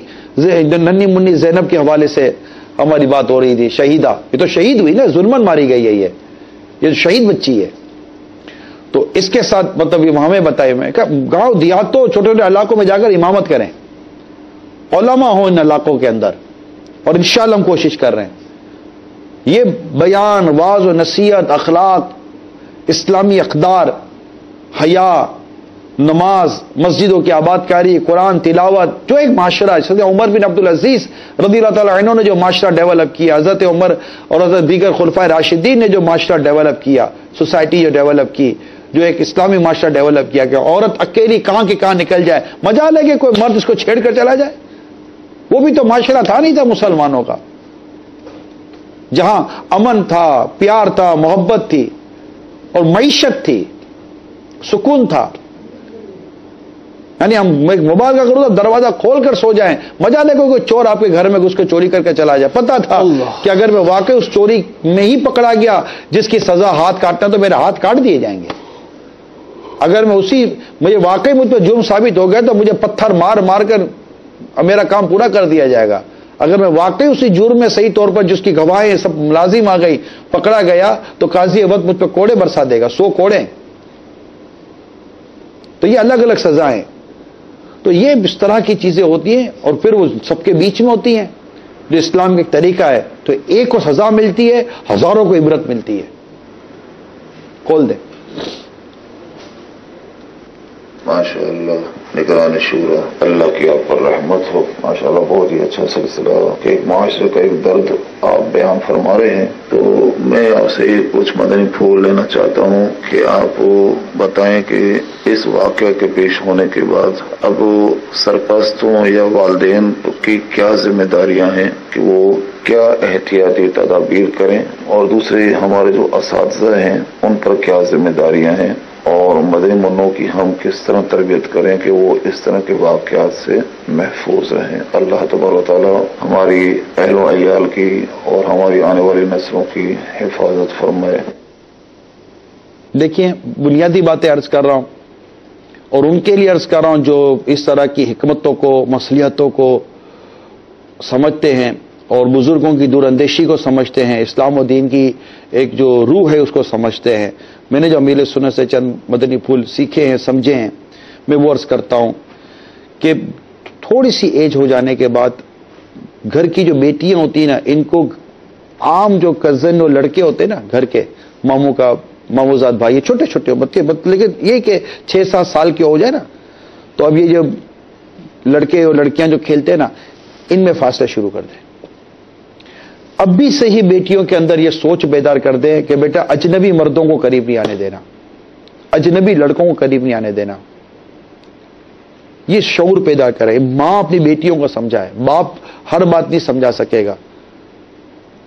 ننھی منی زینب کے حوالے سے ہماری بات ہو رہی تھی، شہیدہ، یہ تو شہید ہوئی نا، ظلمن ماری گئی ہے، یہ شہید بچی ہے. تو اس کے ساتھ مطلب یہ ہمیں بتائے، میں کہ گاؤں دیہاتوں چھوٹے چھوٹے علاقوں میں جا کر امامت کریں، علماء ہوں ان علاقوں کے اندر، اور انشاءاللہ ہم کوشش کر رہے ہیں. یہ بیان، واعظ و نصیحت، اخلاق، اسلامی اقدار، حیا، نماز، مسجدوں کی آباد کاری، قرآن تلاوت، جو ایک معاشرہ ہے، حضرت عمر بن عبدالعزیز رضی اللہ تعالیٰ عنہ نے جو معاشرہ ڈیولپ کیا، حضرت عمر اور حضرت دیگر خلفائے راشدین نے جو معاشرہ ڈیولپ کیا، سوسائٹی جو ڈیولپ کی، جو ایک اسلامی معاشرہ ڈیولپ کیا کہ عورت اکیلی کہاں کی کہاں نکل جائے، مجال ہے کہ کوئی مرد اس کو چھیڑ کر چلا جائے. وہ بھی تو معاشرہ تھا نہیں تھا مسلمانوں کا، جہاں امن تھا، پیار تھا، محبت تھی اور معیشت تھی، سکون تھا. یعنی ہم مبالغہ کروں تو دروازہ کھول کر سو جائیں، مجال ہے کوئی چور آپ کے گھر میں گھس کے چوری کر کے چلا جائے. پتا تھا کہ اگر میں واقعی اس چوری میں ہی پکڑا گیا جس کی سزا ہاتھ کاٹنا تو میرے ہاتھ کاٹ دیے جائیں گے. اگر میں مجھے واقعی مجھ پہ جرم ثابت ہو گیا تو مجھے پتھر مار مار کر میرا کام پورا کر دیا جائے گا. اگر میں واقعی اسی جرم میں صحیح طور پر جس کی گواہیں سب ملازم آ گئی پکڑا گیا تو قاضی وقت مجھ پہ کوڑے برسا دے گا، 100 کوڑے. تو یہ الگ الگ سزائیں. تو یہ اس طرح کی چیزیں ہوتی ہیں اور پھر وہ سب کے بیچ میں ہوتی ہیں جو اسلام کا ایک طریقہ ہے. تو ایک کو سزا ملتی ہے، ہزاروں کو عبرت ملتی ہے. کھول دیں. ماشاء اللہ، نگران شورا، اللہ کی آپ پر رحمت ہو. ماشاءاللہ بہت ہی اچھا سلسلہ کہ ایک معاشرے کا ایک درد آپ بیان فرما رہے ہیں. تو میں آپ سے کچھ مدنی پھول لینا چاہتا ہوں کہ آپ بتائیں کہ اس واقعہ کے پیش ہونے کے بعد اب سرپرستوں یا والدین کی کیا ذمہ داریاں ہیں کہ وہ کیا احتیاطی تدابیر کریں، اور دوسرے ہمارے جو اساتذہ ہیں ان پر کیا ذمہ داریاں ہیں، اور مدنی منوں کی ہم کس طرح تربیت کریں کہ وہ اس طرح کے واقعات سے محفوظ رہیں. اللہ تبارک و تعالی ہماری اہل و عیال کی اور ہماری آنے والی نسلوں کی حفاظت فرمائے. دیکھیے بنیادی باتیں عرض کر رہا ہوں اور ان کے لیے عرض کر رہا ہوں جو اس طرح کی حکمتوں کو، مصلحتوں کو سمجھتے ہیں اور بزرگوں کی دور اندیشی کو سمجھتے ہیں، اسلام و دین کی ایک جو روح ہے اس کو سمجھتے ہیں. میں نے جو امیل سنت سے چند مدنی پھول سیکھے ہیں، سمجھے ہیں، میں وہ عرض کرتا ہوں کہ تھوڑی سی ایج ہو جانے کے بعد گھر کی جو بیٹیاں ہوتی ہیں نا، ان کو عام جو کزن اور لڑکے ہوتے ہیں نا گھر کے، ماموں کا ماموزاد بھائی، چھوٹے چھوٹے بچے، لیکن یہ کہ 6-7 سال کے ہو جائے نا تو اب یہ جو لڑکے اور لڑکیاں جو کھیلتے ہیں نا ان میں فاصلہ شروع کر دیں. اب بھی سے ہی بیٹیوں کے اندر یہ سوچ بیدار کر دیں کہ بیٹا اجنبی مردوں کو قریب نہیں آنے دینا، اجنبی لڑکوں کو قریب نہیں آنے دینا. یہ شعور پیدا کرے. ماں اپنی بیٹیوں کو سمجھائے، باپ ہر بات نہیں سمجھا سکے گا.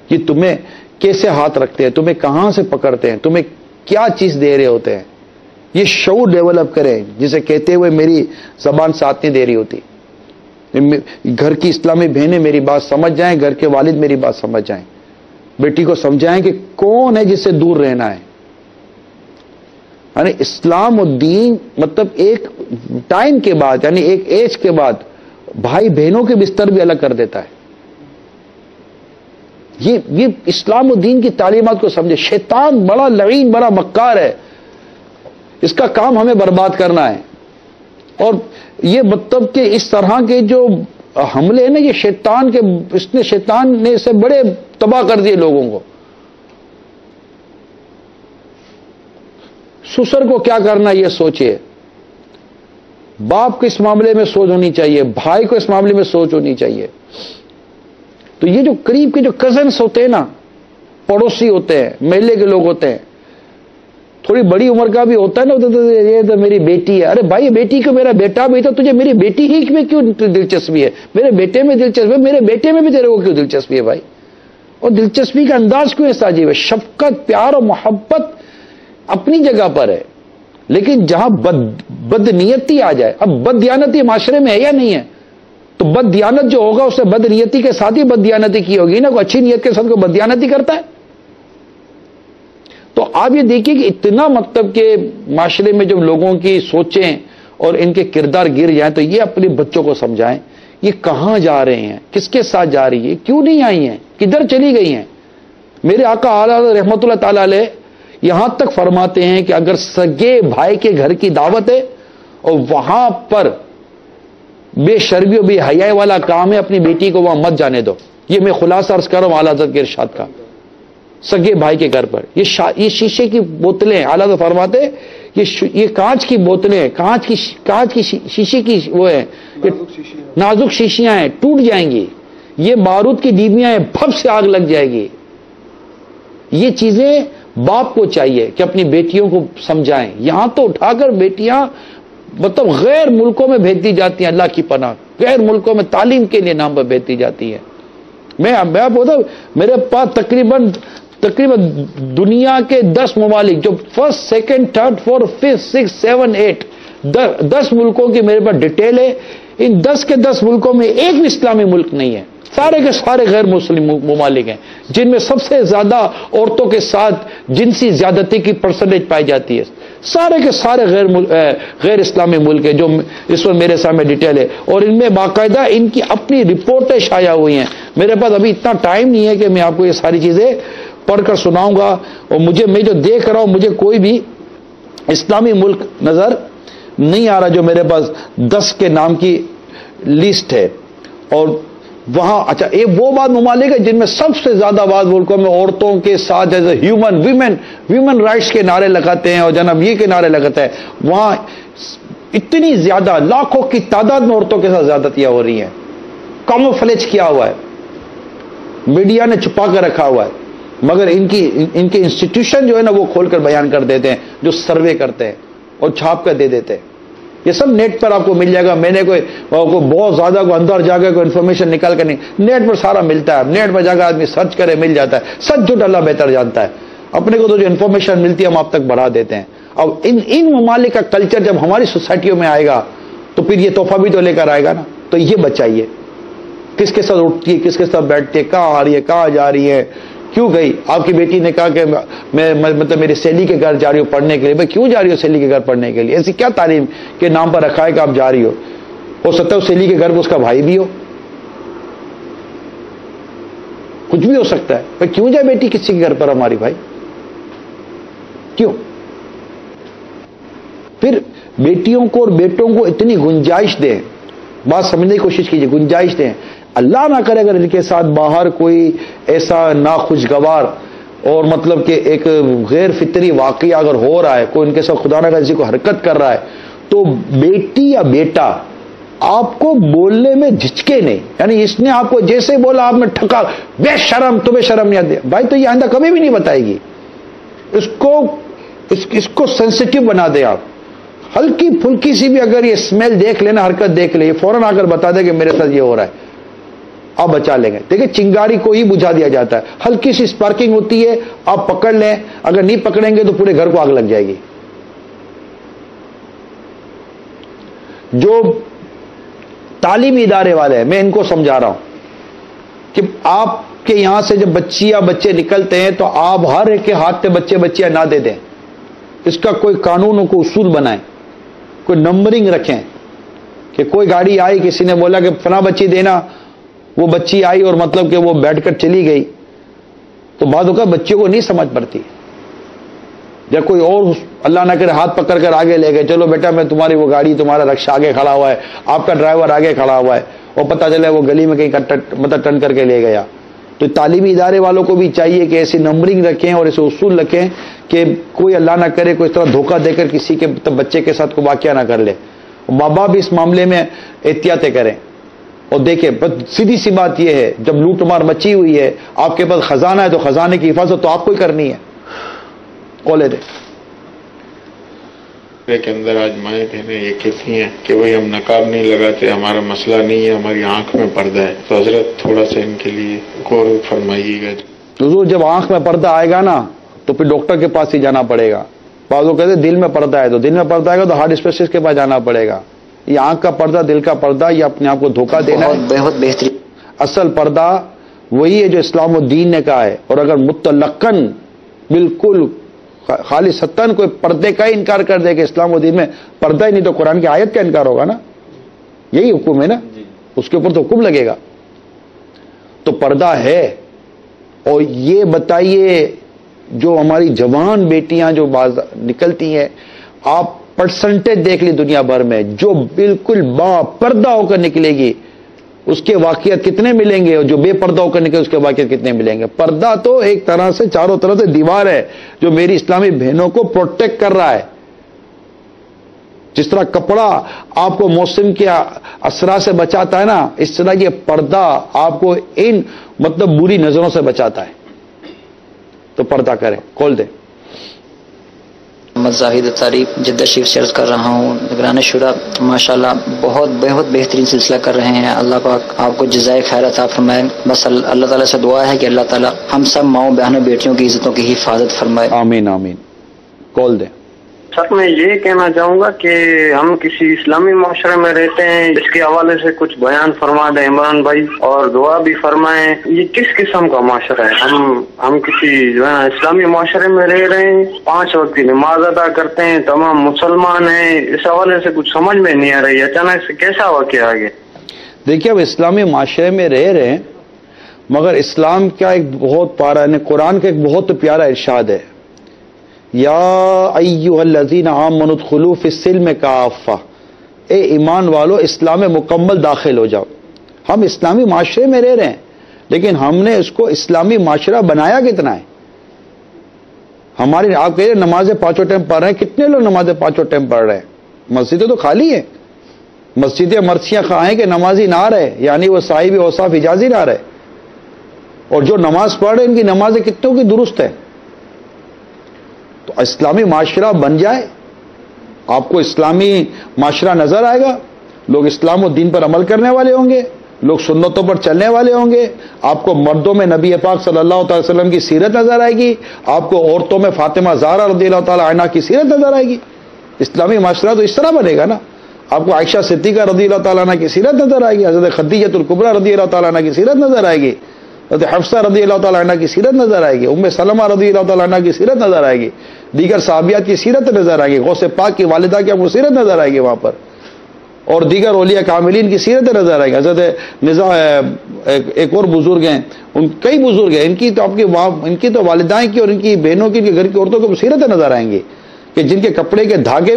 یہ تمہیں کیسے ہاتھ رکھتے ہیں، تمہیں کہاں سے پکڑتے ہیں، تمہیں کیا چیز دے رہے ہوتے ہیں، یہ شعور ڈیولپ کریں. جسے کہتے ہوئے میری زبان ساتھ نہیں دے رہی ہوتی. گھر کی اسلامی بہنیں میری بات سمجھ جائیں، گھر کے والد میری بات سمجھ جائیں. بیٹی کو سمجھائیں کہ کون ہے جس سے دور رہنا ہے. یعنی اسلام و دین مطلب ایک ٹائم کے بعد، یعنی ایک ایج کے بعد بھائی بہنوں کے بستر بھی الگ کر دیتا ہے. یہ اسلام و دین کی تعلیمات کو سمجھے. شیطان بڑا لعین، بڑا مکار ہے، اس کا کام ہمیں برباد کرنا ہے. اور یہ مطلب کہ اس طرح کے جو حملے ہیں نا، یہ شیطان کے، شیطان نے اسے بڑے تباہ کر دیے لوگوں کو. سسر کو کیا کرنا یہ سوچے، باپ کو اس معاملے میں سوچ ہونی چاہیے، بھائی کو اس معاملے میں سوچ ہونی چاہیے. تو یہ جو قریب کے جو کزنس ہوتے ہیں نا، پڑوسی ہوتے ہیں، محلے کے لوگ ہوتے ہیں، تھوڑی بڑی عمر کا بھی ہوتا ہے نا، یہ تو میری بیٹی ہے. ارے بھائی بیٹی کو میرا بیٹا بھی تو تجھے میری بیٹی ہی میں کیوں دلچسپی ہے؟ میرے بیٹے میں دلچسپی ہے، میرے بیٹے میں بھی تیرے کو کیوں دلچسپی ہے بھائی؟ اور دلچسپی کا انداز کیوں ایسا عجیب ہے؟ شفقت، پیار اور محبت اپنی جگہ پر ہے، لیکن جہاں بدنیتی آ جائے، اب بددیانتی معاشرے میں ہے یا نہیں ہے؟ تو بددیانت جو ہوگا اس نے بدنیتی کے ساتھ ہی بددیانتی کی ہوگی نا. کوئی اچھی نیت کے ساتھ کوئی بددیانتی کرتا ہے؟ تو آپ یہ دیکھیے کہ اتنا مطلب کہ معاشرے میں جب لوگوں کی سوچیں اور ان کے کردار گر جائیں تو یہ اپنے بچوں کو سمجھائیں یہ کہاں جا رہے ہیں، کس کے ساتھ جا رہی ہے، کیوں نہیں آئی ہیں، کدھر چلی گئی ہیں. میرے آقا اعلیٰ رحمت اللہ تعالی علیہ یہاں تک فرماتے ہیں کہ اگر سگے بھائی کے گھر کی دعوت ہے اور وہاں پر بے شرمی و بے حیائی والا کام ہے، اپنی بیٹی کو وہاں مت جانے دو. یہ میں خلاصہ عرض کر رہا ہوں اعلیٰ حضرت کے ارشاد کا. سگے بھائی کے گھر پر یہ شیشے کی بوتلیں، اعلیٰ حضرت فرماتے یہ کانچ کی بوتلیں، کانچ کی شیشے کی وہ ہے، نازک شیشیاں ہیں، ٹوٹ جائیں گی. یہ بارود کی ڈیبیاں ہیں، بھپ سے آگ لگ جائے گی. یہ چیزیں باپ کو چاہیے کہ اپنی بیٹیوں کو سمجھائیں. یہاں تو اٹھا کر بیٹیاں مطلب غیر ملکوں میں بھیج دی جاتی ہیں، اللہ کی پناہ، غیر ملکوں میں تعلیم کے لیے نام پر بھیج دی جاتی ہیں. میں بتا میرے پاس تقریباً دنیا کے 10 ممالک جو first, second, third, fourth, fifth, six, 7، 8 10 ملکوں کی میرے پاس ڈیٹیل ہے. ان 10 کے 10 ملکوں میں ایک بھی اسلامی ملک نہیں ہے، سارے کے سارے غیر مسلم ممالک ہیں جن میں سب سے زیادہ عورتوں کے ساتھ جنسی زیادتی کی پرسنٹیج پائی جاتی ہے. سارے کے سارے غیر اسلامی ملک ہیں جو اس وقت میرے سامنے ڈیٹیل ہے، اور ان میں باقاعدہ ان کی اپنی رپورٹیں شائع ہوئی ہیں. میرے پاس ابھی اتنا ٹائم نہیں ہے کہ میں آپ کو یہ ساری چیزیں پڑھ کر سناؤں گا، اور میں جو دیکھ رہا ہوں مجھے کوئی بھی اسلامی ملک نظر نہیں آ رہا جو میرے پاس 10 کے نام کی لسٹ ہے. اور وہاں اچھا ایک وہ بعض ممالک ہے جن میں سب سے زیادہ بعض ملکوں میں عورتوں کے ساتھ ایز اے ویمن رائٹس کے نعرے لگاتے ہیں اور جناب یہ کے نعرے لگاتے ہیں. وہاں اتنی زیادہ لاکھوں کی تعداد میں عورتوں کے ساتھ زیادتیاں ہو رہی ہیں. کاموفلیج کیا ہوا ہے، میڈیا نے چھپا کر رکھا ہوا ہے، مگر ان کے انسٹیٹیوشن جو ہے نا وہ کھول کر بیان کر دیتے ہیں، جو سروے کرتے ہیں اور چھاپ کر دے دیتے ہیں. یہ سب نیٹ پر آپ کو مل جائے گا. میں نے کوئی بہت زیادہ کو اندر جا کے کوئی انفارمیشن نکال کر نہیں، نیٹ پر سارا ملتا ہے. نیٹ پر جا کر آدمی سرچ کرے مل جاتا ہے. سچ جھوٹ اللہ بہتر جانتا ہے. اپنے کو تو جو انفارمیشن ملتی ہے ہم آپ تک بڑھا دیتے ہیں. اب ان ممالک کا کلچر جب ہماری سوسائٹیوں میں آئے گا تو پھر یہ تحفہ بھی تو لے کر آئے گا نا. تو یہ بچائیے، کس کے ساتھ اٹھتی ہے، کس کے ساتھ بیٹھتی ہے، کہاں آ رہی ہے، کہاں جا رہی ہے، کیوں گئی. آپ کی بیٹی نے کہا کہ میں مطلب میری سہیلی کے گھر جا رہی ہوں پڑھنے کے لیے. بھائی کیوں جا رہی ہو سہیلی کے گھر پڑھنے کے لیے؟ ایسی کیا تعلیم کے نام پر رکھا ہے کہ آپ جا رہی ہو سکتا ہے سہیلی کے گھر میں اس کا بھائی بھی ہو، کچھ بھی ہو سکتا ہے. بھائی کیوں جائے بیٹی کسی کے گھر پر ہماری؟ بھائی کیوں؟ پھر بیٹیوں کو اور بیٹوں کو اتنی گنجائش دیں، بات سمجھنے کی کوشش کیجیے، گنجائش دیں. اللہ نہ کرے اگر ان کے ساتھ باہر کوئی ایسا ناخوشگوار اور مطلب کہ ایک غیر فطری واقعہ اگر ہو رہا ہے، کوئی ان کے ساتھ خدا نہ کسی کو حرکت کر رہا ہے، تو بیٹی یا بیٹا آپ کو بولنے میں جھجکے نہیں. یعنی اس نے آپ کو جیسے بولا آپ نے ٹھکا، بے شرم، تمہیں شرم نہیں آتی بھائی، تو یہ آئندہ کبھی بھی نہیں بتائے گی. اس کو سینسیٹیو بنا دیں آپ. ہلکی پھلکی سی بھی اگر یہ اسمیل دیکھ لینا، حرکت دیکھ لے، فوراً آ کر بتا دے کہ میرے ساتھ یہ ہو رہا ہے، آپ بچا لیں گے. دیکھیں چنگاری کو ہی بجھا دیا جاتا ہے، ہلکی سی اسپارکنگ ہوتی ہے، آپ پکڑ لیں، اگر نہیں پکڑیں گے تو پورے گھر کو آگ لگ جائے گی. جو تعلیمی ادارے والے ہیں میں ان کو سمجھا رہا ہوں کہ آپ کے یہاں سے جب بچی یا بچے نکلتے ہیں تو آپ ہر ایک کے ہاتھ پہ بچیاں نہ دے دیں. اس کا کوئی قانون کو اصول بنائیں، کوئی نمبرنگ رکھیں کہ کوئی گاڑی آئی، کسی نے بولا کہ فلاں بچی دینا، وہ بچی آئی اور مطلب کہ وہ بیٹھ کر چلی گئی، تو بعد اوقات بچوں کو نہیں سمجھ پڑتی. یا کوئی اور اللہ نہ کرے ہاتھ پکڑ کر آگے لے گئے, چلو بیٹا میں تمہاری وہ گاڑی, تمہارا رکشہ آگے کھڑا ہوا ہے, آپ کا ڈرائیور آگے کھڑا ہوا ہے, اور پتہ چلا وہ گلی میں کہیں ٹرن کر کے لے گیا. تو تعلیمی ادارے والوں کو بھی چاہیے کہ ایسی نمبرنگ رکھیں اور ایسے اصول رکھیں کہ کوئی اللہ نہ کرے کوئی اس طرح دھوکہ دے کر کسی کے بچے کے ساتھ کوئی واقعہ نہ کر لے. ماں باپ بھی اس معاملے میں احتیاطیں کریں. اور دیکھیں سیدھی سی بات یہ ہے, جب لوٹ مار مچی ہوئی ہے, آپ کے پاس خزانہ ہے تو خزانے کی حفاظت تو آپ کو ہی کرنی ہے. کولے دے کے اندر آج مائیں بہنیں یہ کہتی ہیں کہ وہی ہم نقاب نہیں لگاتے, ہمارا مسئلہ نہیں ہے, ہماری آنکھ میں پردہ ہے. تو حضرت تھوڑا سا ان کے لیے غور فرمائیے گا. حضور جب آنکھ میں پردہ آئے گا نا تو پھر ڈاکٹر کے پاس ہی جانا پڑے گا. بعض لوگ کہتے ہیں دل میں پردہ ہے, تو دل میں پردہ آئے گا تو ہارٹ اسپیشلسٹ کے پاس جانا پڑے گا. یہ آنکھ کا پردہ, دل کا پردہ, یہ اپنے آپ کو دھوکہ دینا ہے. بہت بہترین. اصل پردہ وہی ہے جو اسلام الدین نے کہا ہے. اور اگر مطلقاً بالکل خالصتاً کوئی پردے کا ہی انکار کر دے کہ اسلام الدین میں پردہ ہی نہیں, تو قرآن کی آیت کا انکار ہوگا نا. یہی حکم ہے نا, اس کے اوپر تو حکم لگے گا. تو پردہ ہے. اور یہ بتائیے جو ہماری جوان بیٹیاں جو نکلتی ہیں, آپ پرسنٹیج دیکھ لی دنیا بھر میں, جو بالکل با پردہ ہو کر نکلے گی اس کے واقعات کتنے ملیں گے, اور جو بے پردہ ہو کر نکلے اس کے واقعات کتنے ملیں گے. پردہ تو ایک طرح سے چاروں طرف سے دیوار ہے جو میری اسلامی بہنوں کو پروٹیکٹ کر رہا ہے. جس طرح کپڑا آپ کو موسم کے اثرات سے بچاتا ہے نا, اس طرح یہ پردہ آپ کو ان بری نظروں سے بچاتا ہے. تو پردہ کریں. کھول دیں. محمد زاہد اتاری جدہ شریف سے عرض کر رہا ہوں. نگران شورا ماشاءاللہ بہت بہترین سلسلہ کر رہے ہیں. اللہ پاک آپ کو جزائے خیر عطا فرمائے. بس اللہ تعالیٰ سے دعا ہے کہ اللہ تعالیٰ ہم سب ماؤں بہنوں بیٹیوں کی عزتوں کی حفاظت فرمائے. آمین آمین. کال دیں. سر میں یہ کہنا چاہوں گا کہ ہم کسی اسلامی معاشرے میں رہتے ہیں, اس کے حوالے سے کچھ بیان فرما دیں عمران بھائی, اور دعا بھی فرمائیں. یہ کس قسم کا معاشرہ ہے؟ ہم کسی جو ہے اسلامی معاشرے میں رہ رہے ہیں, 5 وقت کی نماز ادا کرتے ہیں, تمام مسلمان ہیں. اس حوالے سے کچھ سمجھ میں نہیں آ رہی, اچانک سے کیسا واقعہ آ گیا؟ دیکھیے اب اسلامی معاشرے میں رہ رہے ہیں, مگر اسلام کا ایک بہت قرآن کا ایک بہت پیارا ارشاد ہے, یا ایھا الذین آمنوا ادخلوا فی السلم کافہ, اے ایمان والو اسلام میں مکمل داخل ہو جاؤ. ہم اسلامی معاشرے میں رہ رہے ہیں, لیکن ہم نے اس کو اسلامی معاشرہ بنایا کتنا ہے؟ ہماری آپ کہہ رہے نمازیں 5 ٹائم پڑھ رہے ہیں, کتنے لوگ نمازیں 5 ٹائم پڑھ رہے ہیں؟ مسجدیں تو خالی ہیں. مسجدیں مرثیاں خواہ ہیں کہ نمازی نہ رہے, یعنی وہ صاحب اوصاف حجازی نہ رہے. اور جو نماز پڑھ رہے ہیں ان کی نمازیں کتنوں کی درست ہے. تو اسلامی معاشرہ بن جائے, آپ کو اسلامی معاشرہ نظر آئے گا. لوگ اسلام و دین پر عمل کرنے والے ہوں گے, لوگ سنتوں پر چلنے والے ہوں گے. آپ کو مردوں میں نبی پاک صلی اللہ تعالی وسلم کی سیرت نظر آئے گی, آپ کو عورتوں میں فاطمہ زہرا رضی اللہ تعالی عنہا کی سیرت نظر آئے گی. اسلامی معاشرہ تو اس طرح بنے گا نا. آپ کو عائشہ صدیقہ رضی اللہ تعالیٰ عنہ کی سیرت نظر آئے گی, حضرت خدیجہ الکبریٰ رضی اللہ تعالیٰ عنہ کی سیرت نظر آئے گی, حضرت حفصہ رضی اللہ تعالیٰ عنہ کی سیرت نظر آئے گی, ام سلمہ رضی اللہ تعالیٰ عنہ کی سیرت نظر آئے گی, دیگر صحابیات کی سیرت نظر آئے گی, غوث پاک کی والدہ کی آپ کو سیرت نظر آئے گی وہاں پر, اور دیگر اولیاء کاملین کی سیرت نظر آئے گی. حضرت ایک اور بزرگ ہیں, کئی بزرگ ہیں, ان کی تو والدائیں کی اور ان کی بہنوں کی, ان کے گھر کی عورتوں کو سیرتیں نظر آئیں گی کہ جن کے کپڑے کے دھاگے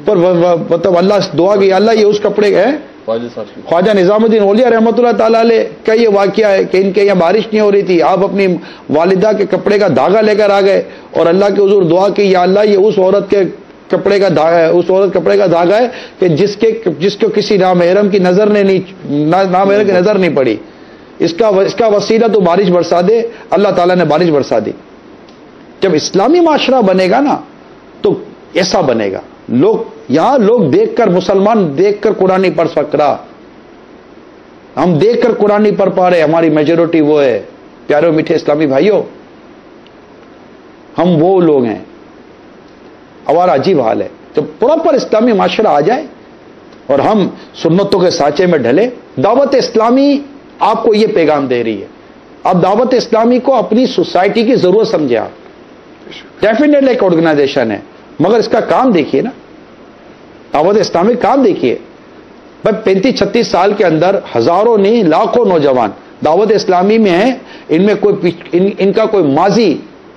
پر مطلب اللہ دعا کی اللہ یہ اس کپڑے کا ہے. خواجہ نظام الدین اولیاء رحمۃ اللہ تعالیٰ علیہ کا یہ واقعہ ہے کہ ان کے یہاں بارش نہیں ہو رہی تھی, آپ اپنی والدہ کے کپڑے کا دھاگا لے کر آ گئے اور اللہ کے حضور دعا کی یا اللہ یہ اس عورت کے کپڑے کا دھاگا ہے, اس عورت کپڑے کا دھاگا ہے کہ جس کو کسی نامحرم کی نظر نے نامحرم کی نظر نہیں پڑی, اس کا وسیلہ تو بارش برسا دے. اللہ تعالیٰ نے بارش برسا دی. جب اسلامی معاشرہ بنے گا نا تو ایسا بنے گا. لوگ دیکھ کر, مسلمان دیکھ کر قرآن نہیں پڑھ سک رہا, ہم دیکھ کر قرآن نہیں پڑھ پا رہے, ہماری میجورٹی وہ ہے. پیارے میٹھے اسلامی بھائیوں, ہم وہ لوگ ہیں, ہمارا عجیب حال ہے. جب پراپر اسلامی معاشرہ آ جائے اور ہم سنتوں کے سانچے میں ڈھلے, دعوت اسلامی آپ کو یہ پیغام دے رہی ہے. آپ دعوت اسلامی کو اپنی سوسائٹی کی ضرورت سمجھے. آپ ڈیفینیٹلی ایک آرگنائزیشن ہے, مگر اس کا کام دیکھیے نا. دعوت اسلامی کام دیکھیے. 35-36 سال کے اندر ہزاروں نہیں لاکھوں نوجوان دعوت اسلامی میں ہیں. ان میں ان کا کوئی ماضی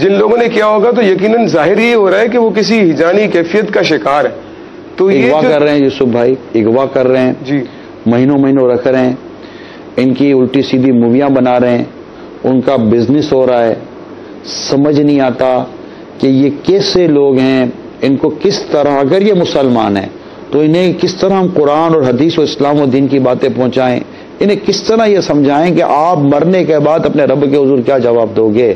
جن لوگوں نے کیا ہوگا تو یقیناً ظاہر یہ ہو رہا ہے کہ وہ کسی ہجانی کیفیت کا شکار ہے. تو یہ اغوا کر رہے ہیں یوسف بھائی، اغوا کر رہے ہیں جی، مہینوں رکھ رہے ہیں، ان کی الٹی سیدھی موویاں بنا رہے ہیں، ان کا بزنس ہو رہا ہے. سمجھ نہیں آتا کہ یہ کیسے لوگ ہیں، ان کو کس طرح، اگر یہ مسلمان ہیں تو انہیں کس طرح ہم قرآن اور حدیث و اسلام و دین کی باتیں پہنچائیں، انہیں کس طرح یہ سمجھائیں کہ آپ مرنے کے بعد اپنے رب کے حضور کیا جواب دو گے.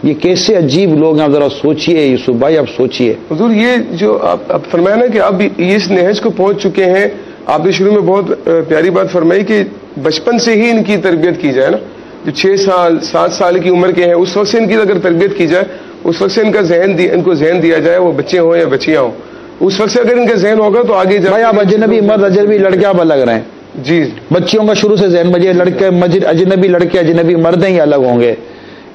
یہ کیسے عجیب لوگ ہیں، ذرا سوچئے یوسف بھائی، آپ سوچئے. حضور یہ جو آپ فرمایا نا کہ آپ اس نہج کو پہنچ چکے ہیں، آپ نے شروع میں بہت پیاری بات فرمائی کہ بچپن سے ہی ان کی تربیت کی جائے نا، جو 6 سال 7 سال کی عمر کے ہیں اس وقت سے ان کی اگر تربیت کی جائے، اس وقت سے ان کو ذہن دیا جائے، وہ بچے ہوں یا بچیاں ہوں، اس وقت سے اگر ان کا ذہن ہوگا تو آگے بھائی آپ اجنبی مرد اجنبی لڑکے آپ الگ رہیں جی. بچیوں کا شروع سے ذہن بجے لڑکے اجنبی لڑکے اجنبی مرد ہیں یہ الگ ہوں گے،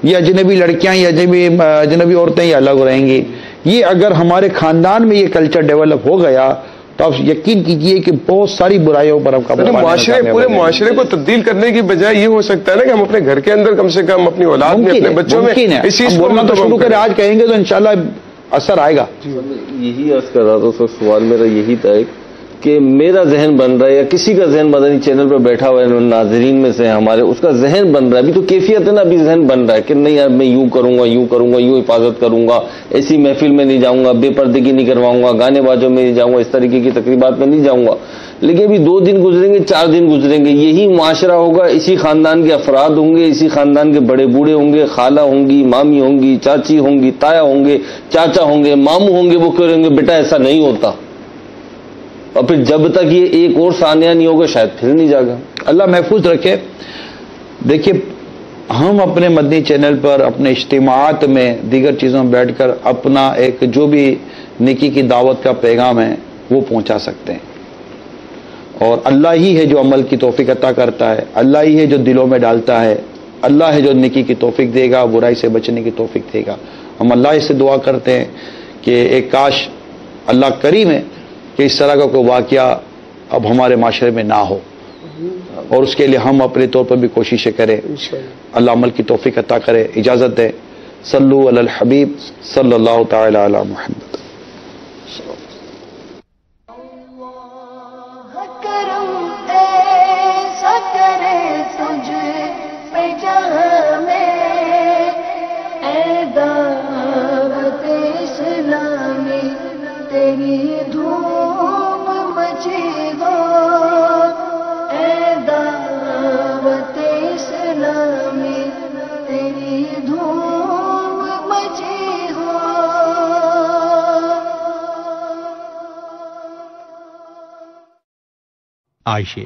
یہ اجنبی لڑکیاں یا اجنبی عورتیں یہ الگ رہیں گی. یہ اگر ہمارے خاندان میں یہ کلچر ڈیولپ ہو گیا تو آپ یقین کیجئے کہ بہت ساری برائیوں پر ہم قابو پانے پورے معاشرے کو تبدیل کرنے کی بجائے یہ ہو سکتا ہے نا کہ ہم اپنے گھر کے اندر کم سے کم اپنی اولاد میں اپنے بچوں میں اس چیز کو بولنا تو شروع کریں، آج کہیں گے تو انشاءاللہ اثر آئے گا. یہی عرض کر رہا تھا، سر سوال میرا یہی تھا کہ میرا ذہن بن رہا ہے یا کسی کا ذہن مدنی چینل پہ بیٹھا ہوا ہے ناظرین میں سے ہمارے، اس کا ذہن بن رہا ہے. ابھی تو کیفیت ہے نا، ابھی ذہن بن رہا ہے کہ نہیں یار میں یوں کروں گا یوں حفاظت کروں گا، ایسی محفل میں نہیں جاؤں گا، بے پردگی نہیں کرواؤں گا، گانے بازوں میں نہیں جاؤں گا، اس طریقے کی تقریبات میں نہیں جاؤں گا. لیکن ابھی 2 دن گزریں گے، 4 دن گزریں گے، یہی معاشرہ ہوگا، اسی خاندان کے افراد ہوں گے، اسی خاندان کے بڑے بوڑھے ہوں گے، خالہ ہوں گی، مامی ہوں گی، چاچی ہوں گی، تایا ہوں گے، چاچا ہوں گے، ماموں ہوں گے، وہ کہیں گے بیٹا ایسا نہیں ہوتا. اور پھر جب تک یہ ایک اور ثانیہ نہیں ہوگا شاید پھر نہیں جاگا. اللہ محفوظ رکھے. دیکھیے ہم اپنے مدنی چینل پر اپنے اجتماعات میں دیگر چیزوں میں بیٹھ کر اپنا ایک جو بھی نیکی کی دعوت کا پیغام ہے وہ پہنچا سکتے ہیں، اور اللہ ہی ہے جو عمل کی توفیق عطا کرتا ہے، اللہ ہی ہے جو دلوں میں ڈالتا ہے، اللہ ہے جو نیکی کی توفیق دے گا، برائی سے بچنے کی توفیق دے گا. ہم اللہ سے دعا کرتے ہیں کہ ایک کاش اللہ کریم ہے کہ اس طرح کا کوئی واقعہ اب ہمارے معاشرے میں نہ ہو، اور اس کے لیے ہم اپنے طور پر بھی کوششیں کریں. اللہ عمل کی توفیق عطا کرے. اجازت دے. صلو علی الحبیب صلی اللہ تعالی علی محمد. عائشہ